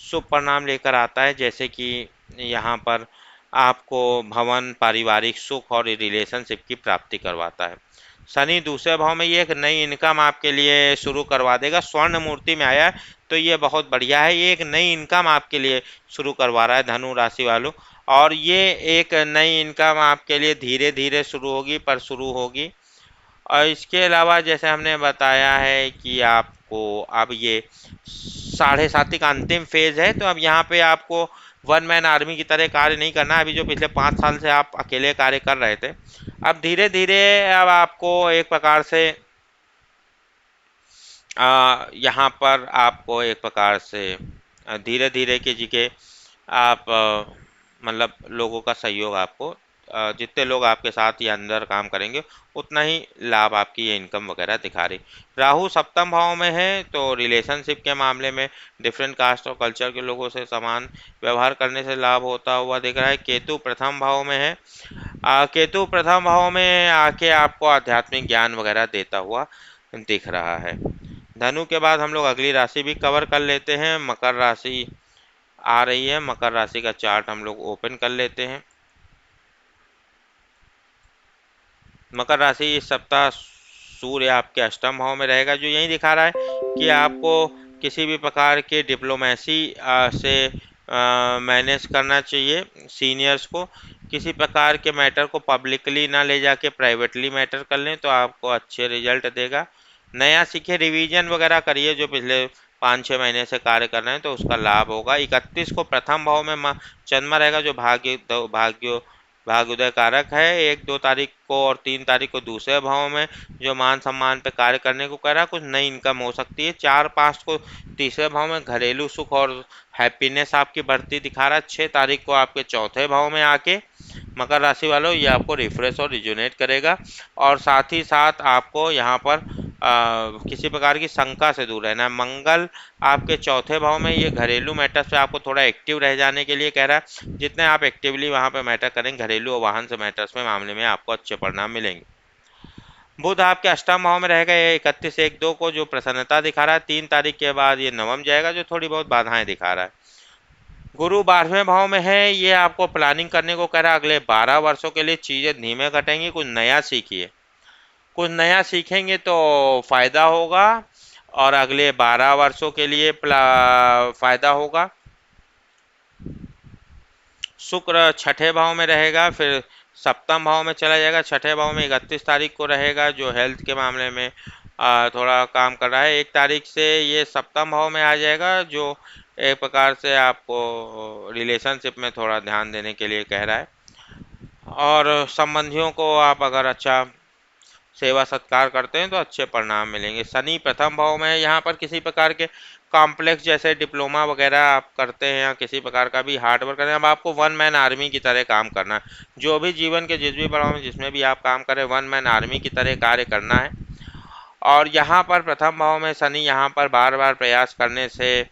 शुभ परिणाम लेकर आता है, जैसे कि यहाँ पर आपको भवन, पारिवारिक सुख और रिलेशनशिप की प्राप्ति करवाता है। शनि दूसरे भाव में, ये एक नई इनकम आपके लिए शुरू करवा देगा। स्वर्ण मूर्ति में आया है तो ये बहुत बढ़िया है, ये एक नई इनकम आपके लिए शुरू करवा रहा है धनु राशि वालों। और ये एक नई इनकम आपके लिए धीरे धीरे शुरू होगी, पर शुरू होगी। और इसके अलावा जैसे हमने बताया है कि आपको अब ये 7.5 का अंतिम फेज है, तो अब यहाँ पे आपको वन मैन आर्मी की तरह कार्य नहीं करना है। अभी जो पिछले 5 साल से आप अकेले कार्य कर रहे थे, अब धीरे धीरे अब आपको एक प्रकार से यहाँ पर आपको एक प्रकार से धीरे धीरे कीजिए, आप मतलब लोगों का सहयोग आपको जितने लोग आपके साथ या अंदर काम करेंगे उतना ही लाभ आपकी ये इनकम वगैरह दिखा रही। राहु सप्तम भाव में है तो रिलेशनशिप के मामले में डिफरेंट कास्ट और कल्चर के लोगों से समान व्यवहार करने से लाभ होता हुआ दिख रहा है। केतु प्रथम भाव में है, केतु प्रथम भाव में आके आपको आध्यात्मिक ज्ञान वगैरह देता हुआ दिख रहा है। धनु के बाद हम लोग अगली राशि भी कवर कर लेते हैं। मकर राशि आ रही है, मकर राशि का चार्ट हम लोग ओपन कर लेते हैं। मकर राशि इस सप्ताह सूर्य आपके अष्टम भाव में रहेगा, जो यही दिखा रहा है कि आपको किसी भी प्रकार के डिप्लोमेसी से मैनेज करना चाहिए। सीनियर्स को किसी प्रकार के मैटर को पब्लिकली ना ले जाके प्राइवेटली मैटर कर लें तो आपको अच्छे रिजल्ट देगा। नया सीखे, रिवीजन वगैरह करिए जो पिछले 5-6 महीने से कार्य कर रहे हैं तो उसका लाभ होगा। 31 को प्रथम भाव में चंद्रमा रहेगा जो भाग्योदय कारक है। 1-2 तारीख को और 3 तारीख को दूसरे भाव में जो मान सम्मान पे कार्य करने को कह रहा है, कुछ नई इनकम हो सकती है। 4-5 को तीसरे भाव में घरेलू सुख और हैप्पीनेस आपकी बढ़ती दिखा रहा है। 6 तारीख को आपके चौथे भाव में आके मकर राशि वालों ये आपको रिफ्रेश और रिजुनेट करेगा और साथ ही साथ आपको यहाँ पर किसी प्रकार की शंका से दूर रहना है। मंगल आपके चौथे भाव में ये घरेलू मैटर्स पे आपको थोड़ा एक्टिव रह जाने के लिए कह रहा है। जितने आप एक्टिवली वहाँ पे मैटर करेंगे घरेलू और वाहन से मैटर्स में मामले में आपको अच्छे परिणाम मिलेंगे। बुध आपके अष्टम भाव में रहेगा ये 31-1-2 को, जो प्रसन्नता दिखा रहा है। 3 तारीख के बाद ये नवम जाएगा जो थोड़ी बहुत बाधाएं दिखा रहा है। गुरु 12वें भाव में है, ये आपको प्लानिंग करने को कह रहा है। अगले 12 वर्षों के लिए चीज़ें धीमे घटेंगी, कुछ नया सीखिए। कुछ नया सीखेंगे तो फायदा होगा और अगले 12 वर्षों के लिए फायदा होगा। शुक्र छठे भाव में रहेगा, फिर सप्तम भाव में चला जाएगा। छठे भाव में 31 तारीख को रहेगा जो हेल्थ के मामले में थोड़ा काम कर रहा है। 1 तारीख से ये सप्तम भाव में आ जाएगा जो एक प्रकार से आपको रिलेशनशिप में थोड़ा ध्यान देने के लिए कह रहा है। और संबंधियों को आप अगर अच्छा सेवा सत्कार करते हैं तो अच्छे परिणाम मिलेंगे। शनि प्रथम भाव में है, यहाँ पर किसी प्रकार के कॉम्प्लेक्स जैसे डिप्लोमा वगैरह आप करते हैं या किसी प्रकार का भी हार्ड वर्क करते हैं, अब आपको वन मैन आर्मी की तरह काम करना है। जो भी जीवन के जिस भी पड़ाव में जिसमें भी आप काम करें वन मैन आर्मी की तरह कार्य करना है। और यहाँ पर प्रथम भाव में शनि यहाँ पर बार बार प्रयास करने से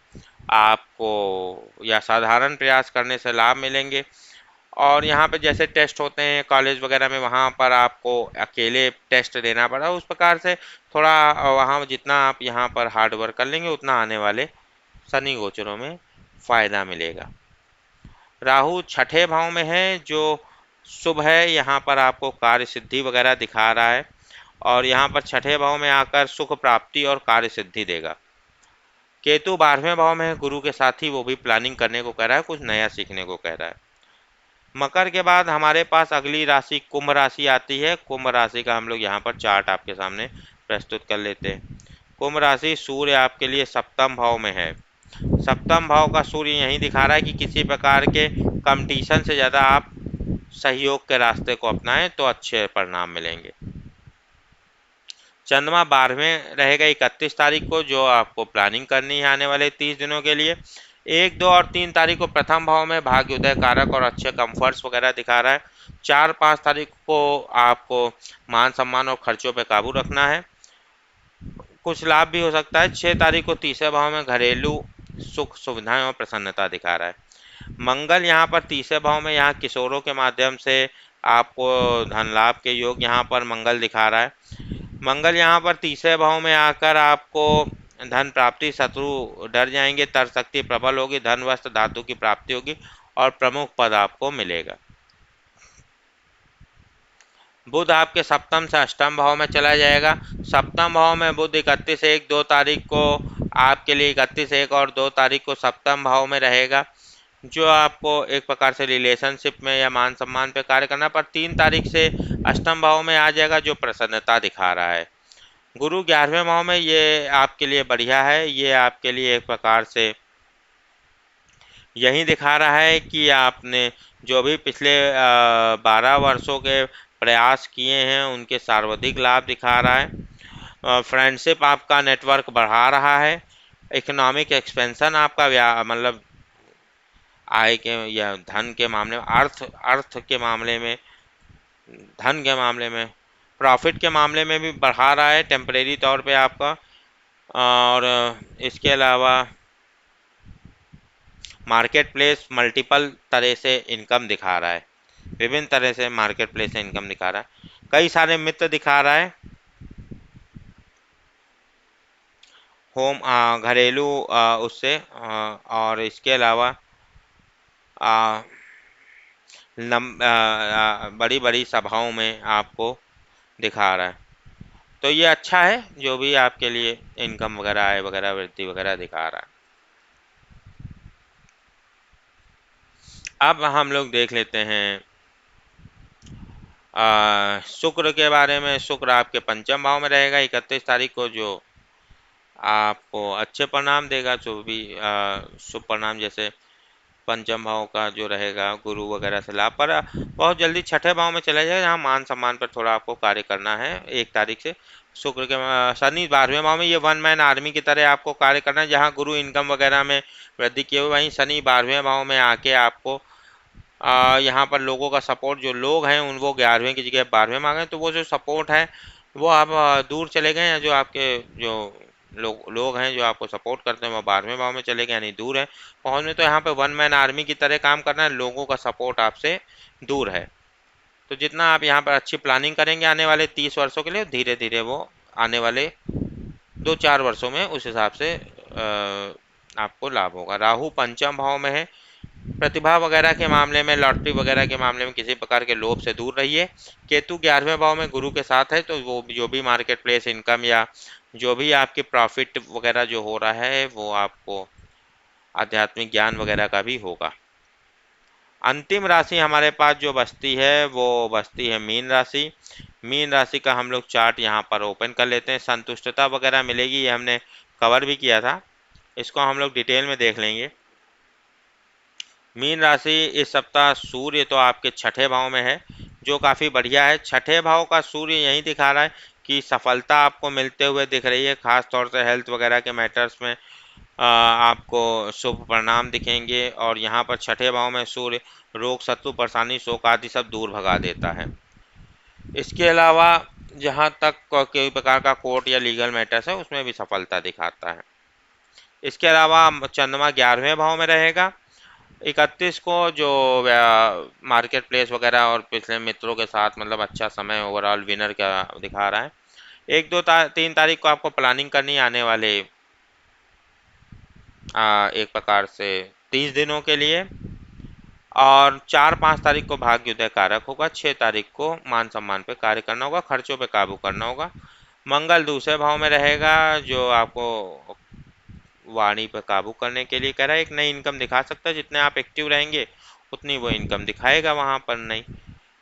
आपको या साधारण प्रयास करने से लाभ मिलेंगे। और यहाँ पे जैसे टेस्ट होते हैं कॉलेज वगैरह में, वहाँ पर आपको अकेले टेस्ट देना पड़ा, उस प्रकार से थोड़ा वहाँ जितना आप यहाँ पर हार्ड वर्क कर लेंगे उतना आने वाले शनि गोचरों में फ़ायदा मिलेगा। राहु छठे भाव में है जो शुभ है, यहाँ पर आपको कार्य सिद्धि वगैरह दिखा रहा है और यहाँ पर छठे भाव में आकर सुख प्राप्ति और कार्य सिद्धि देगा। केतु 12वें भाव में है गुरु के साथ ही, वो भी प्लानिंग करने को कह रहा है, कुछ नया सीखने को कह रहा है। मकर के बाद हमारे पास अगली राशि कुंभ राशि आती है। कुंभ राशि का हम लोग यहाँ पर चार्ट आपके सामने प्रस्तुत कर लेते हैं। कुंभ राशि सूर्य आपके लिए सप्तम भाव में है। सप्तम भाव का सूर्य यही दिखा रहा है कि किसी प्रकार के कंपटीशन से ज़्यादा आप सहयोग के रास्ते को अपनाएं तो अच्छे परिणाम मिलेंगे। चंद्रमा 12वें रहेगा 31 तारीख को, जो आपको प्लानिंग करनी है आने वाले 30 दिनों के लिए। 1, 2 और 3 तारीख को प्रथम भाव में भाग्योदय कारक और अच्छे कंफर्ट्स वगैरह दिखा रहा है। 4-5 तारीख को आपको मान सम्मान और खर्चों पे काबू रखना है, कुछ लाभ भी हो सकता है। 6 तारीख को तीसरे भाव में घरेलू सुख सुविधाएं और प्रसन्नता दिखा रहा है। मंगल यहाँ पर तीसरे भाव में, यहाँ किशोरों के माध्यम से आपको धन लाभ के योग यहाँ पर मंगल दिखा रहा है। मंगल यहाँ पर तीसरे भाव में आकर आपको धन प्राप्ति, शत्रु डर जाएंगे, तर शक्ति प्रबल होगी, धन वस्त्र धातु की प्राप्ति होगी और प्रमुख पद आपको मिलेगा। बुध आपके सप्तम से अष्टम भाव में चला जाएगा। सप्तम भाव में बुध 31-1-2 तारीख को आपके लिए 31-1 और 2 तारीख को सप्तम भाव में रहेगा, जो आपको एक प्रकार से रिलेशनशिप में या मान सम्मान पे कार्य करना। पर 3 तारीख से अष्टम भाव में आ जाएगा जो प्रसन्नता दिखा रहा है। गुरु 11वें भाव में, ये आपके लिए बढ़िया है। ये आपके लिए एक प्रकार से यही दिखा रहा है कि आपने जो भी पिछले 12 वर्षों के प्रयास किए हैं उनके सर्वाधिक लाभ दिखा रहा है। फ्रेंडशिप आपका नेटवर्क बढ़ा रहा है। इकोनॉमिक एक्सपेंशन आपका मतलब आय के या धन के मामले में, अर्थ के मामले में धन के मामले में, प्रॉफिट के मामले में भी बढ़ा रहा है टेम्परेरी तौर पे आपका। और इसके अलावा मार्केट प्लेस मल्टीपल तरह से इनकम दिखा रहा है, विभिन्न तरह से मार्केट प्लेस से इनकम दिखा रहा है, कई सारे मित्र दिखा रहा है। होम घरेलू उससे और इसके अलावा बड़ी बड़ी सभाओं में आपको दिखा रहा है। तो ये अच्छा है, जो भी आपके लिए इनकम वगैरह आय वगैरह वृद्धि वगैरह दिखा रहा है। अब हम लोग देख लेते हैं शुक्र के बारे में। शुक्र आपके पंचम भाव में रहेगा 31 तारीख को, जो आपको अच्छे परिणाम देगा, जो भी शुभ परिणाम, जैसे पंचम भाव का जो रहेगा गुरु वगैरह से लाभ। पर बहुत जल्दी छठे भाव में चला जाएगा, जहाँ मान सम्मान पर थोड़ा आपको कार्य करना है 1 तारीख से। शुक्र के शनि 12वें भाव में, ये वन मैन आर्मी की तरह आपको कार्य करना है। जहाँ गुरु इनकम वगैरह में वृद्धि किए हुए, वहीं शनि 12वें भाव में आके आपको यहाँ पर लोगों का सपोर्ट, जो लोग हैं उन वो 11वें की जगह 12वें में आ गए, तो वो जो सपोर्ट है वो आप दूर चले गए, या जो आपके जो लोग हैं जो आपको सपोर्ट करते हैं वो 12वें भाव में चले गए, यानी दूर है पहुँच में। तो यहाँ पे वन मैन आर्मी की तरह काम करना है, लोगों का सपोर्ट आपसे दूर है। तो जितना आप यहाँ पर अच्छी प्लानिंग करेंगे आने वाले 30 वर्षों के लिए, धीरे धीरे वो आने वाले 2-4 वर्षों में उस हिसाब से आपको लाभ होगा। राहु पंचम भाव में है, प्रतिभा वगैरह के मामले में, लॉटरी वगैरह के मामले में किसी प्रकार के लोभ से दूर रहिए। केतु 11वें भाव में गुरु के साथ है, तो वो जो भी मार्केट प्लेस इनकम या जो भी आपकी प्रॉफिट वगैरह जो हो रहा है वो आपको आध्यात्मिक ज्ञान वगैरह का भी होगा। अंतिम राशि हमारे पास जो बचती है वो बचती है मीन राशि। मीन राशि का हम लोग चार्ट यहाँ पर ओपन कर लेते हैं। संतुष्टता वगैरह मिलेगी, ये हमने कवर भी किया था, इसको हम लोग डिटेल में देख लेंगे। मीन राशि इस सप्ताह सूर्य तो आपके छठे भाव में है, जो काफ़ी बढ़िया है। छठे भाव का सूर्य यही दिखा रहा है कि सफलता आपको मिलते हुए दिख रही है, खास तौर से हेल्थ वगैरह के मैटर्स में आपको शुभ परिणाम दिखेंगे। और यहाँ पर छठे भाव में सूर्य रोग शत्रु परेशानी शोक आदि सब दूर भगा देता है। इसके अलावा जहाँ तक कोई प्रकार का कोर्ट या लीगल मैटर्स है उसमें भी सफलता दिखाता है। इसके अलावा चंद्रमा 11वें भाव में रहेगा 31 को, जो मार्केट प्लेस वगैरह और पिछले मित्रों के साथ मतलब अच्छा समय ओवरऑल विनर का दिखा रहा है। 1, 2, 3 तारीख को आपको प्लानिंग करनी है आने वाले एक प्रकार से 30 दिनों के लिए। और 4, 5 तारीख को भाग्योदय कारक होगा। 6 तारीख को मान सम्मान पे कार्य करना होगा, खर्चों पे काबू करना होगा। मंगल दूसरे भाव में रहेगा, जो आपको वाणी पर काबू करने के लिए कह रहा है। एक नई इनकम दिखा सकता है, जितने आप एक्टिव रहेंगे उतनी वो इनकम दिखाएगा वहाँ पर नई।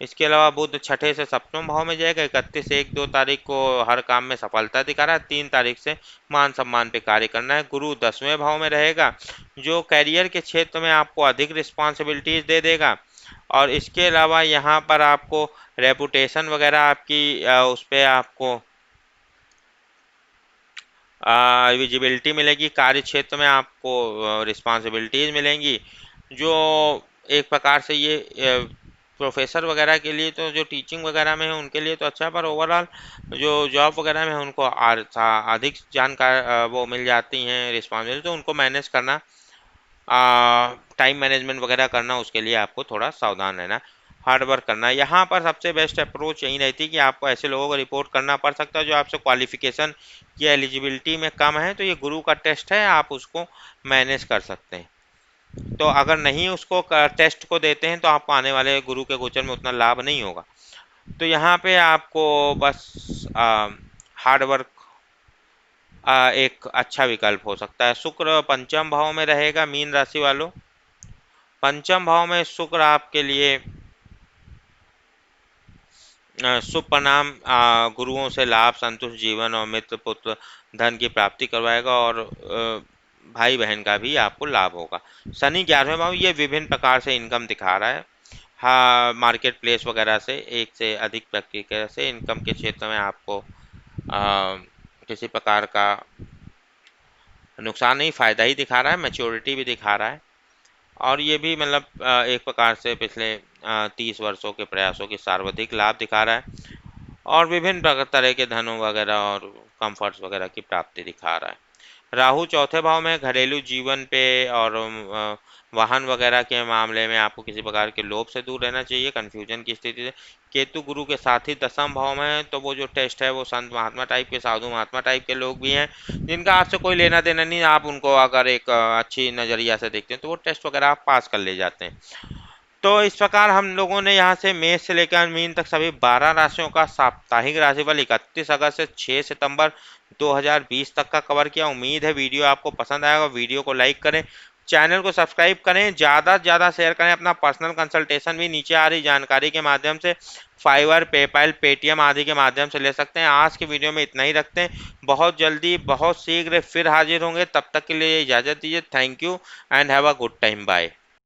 इसके अलावा बुध छठे से सप्तम भाव में जाएगा। 31, 1, 2 तारीख को हर काम में सफलता दिखा रहा है। 3 तारीख से मान सम्मान पे कार्य करना है। गुरु 10वें भाव में रहेगा, जो कैरियर के क्षेत्र में आपको अधिक रिस्पॉन्सिबिलिटीज दे देगा। और इसके अलावा यहाँ पर आपको रेपुटेशन वगैरह आपकी उस पर आपको विजिबिलिटी मिलेगी, कार्य क्षेत्र में आपको रिस्पॉन्सिबिलिटीज मिलेंगी, जो एक प्रकार से ये प्रोफेसर वगैरह के लिए तो, जो टीचिंग वगैरह में है उनके लिए तो अच्छा है, पर ओवरऑल जो जॉब वगैरह में है उनको अधिक जानकार वो मिल जाती हैं रिस्पॉन्सिबिलिटी, तो उनको मैनेज करना, टाइम मैनेजमेंट वगैरह करना, उसके लिए आपको थोड़ा सावधान रहना, हार्ड वर्क करना है। यहाँ पर सबसे बेस्ट अप्रोच यही रहती है कि आपको ऐसे लोगों को रिपोर्ट करना पड़ सकता है जो आपसे क्वालिफिकेशन या एलिजिबिलिटी में कम है, तो ये गुरु का टेस्ट है, आप उसको मैनेज कर सकते हैं। तो अगर नहीं उसको टेस्ट को देते हैं तो आपको आने वाले गुरु के गोचर में उतना लाभ नहीं होगा। तो यहाँ पे आपको बस हार्ड वर्क एक अच्छा विकल्प हो सकता है। शुक्र पंचम भाव में रहेगा मीन राशि वालों। पंचम भाव में शुक्र आपके लिए शुभ परिणाम, गुरुओं से लाभ, संतुष्ट जीवन और मित्र पुत्र धन की प्राप्ति करवाएगा, और भाई बहन का भी आपको लाभ होगा। शनि 11वें भाव, ये विभिन्न प्रकार से इनकम दिखा रहा है। हाँ, मार्केट प्लेस वगैरह से एक से अधिक प्रक्रिया से इनकम के क्षेत्र में आपको किसी प्रकार का नुकसान नहीं, फायदा ही दिखा रहा है, मैच्योरिटी भी दिखा रहा है। और ये भी मतलब एक प्रकार से पिछले 30 वर्षों के प्रयासों की सर्वाधिक लाभ दिखा रहा है और विभिन्न तरह के धनों वगैरह और कंफर्ट्स वगैरह की प्राप्ति दिखा रहा है। राहु चौथे भाव में घरेलू जीवन पे और वाहन वगैरह के मामले में आपको किसी प्रकार के लोभ से दूर रहना चाहिए, कन्फ्यूजन की स्थिति से। केतु गुरु के साथ ही दसम भाव में है, तो वो जो टेस्ट है वो संत महात्मा टाइप के, साधु महात्मा टाइप के लोग भी हैं जिनका आपसे कोई लेना देना नहीं, आप उनको अगर एक अच्छी नज़रिया से देखते हैं तो वो टेस्ट वगैरह आप पास कर ले जाते हैं। तो इस प्रकार हम लोगों ने यहाँ से मेष से लेकर मीन तक सभी 12 राशियों का साप्ताहिक राशिफल 31 अगस्त से 6 सितंबर 2020 तक का कवर किया। उम्मीद है वीडियो आपको पसंद आएगा। वीडियो को लाइक करें, चैनल को सब्सक्राइब करें, ज़्यादा से ज़्यादा शेयर करें। अपना पर्सनल कंसल्टेशन भी नीचे आ रही जानकारी के माध्यम से फाइवर, पेपैल, पेटीएम आदि के माध्यम से ले सकते हैं। आज की वीडियो में इतना ही रखते हैं। बहुत जल्दी बहुत शीघ्र फिर हाजिर होंगे, तब तक के लिए इजाज़त दीजिए। Thank you and have a good time. Bye.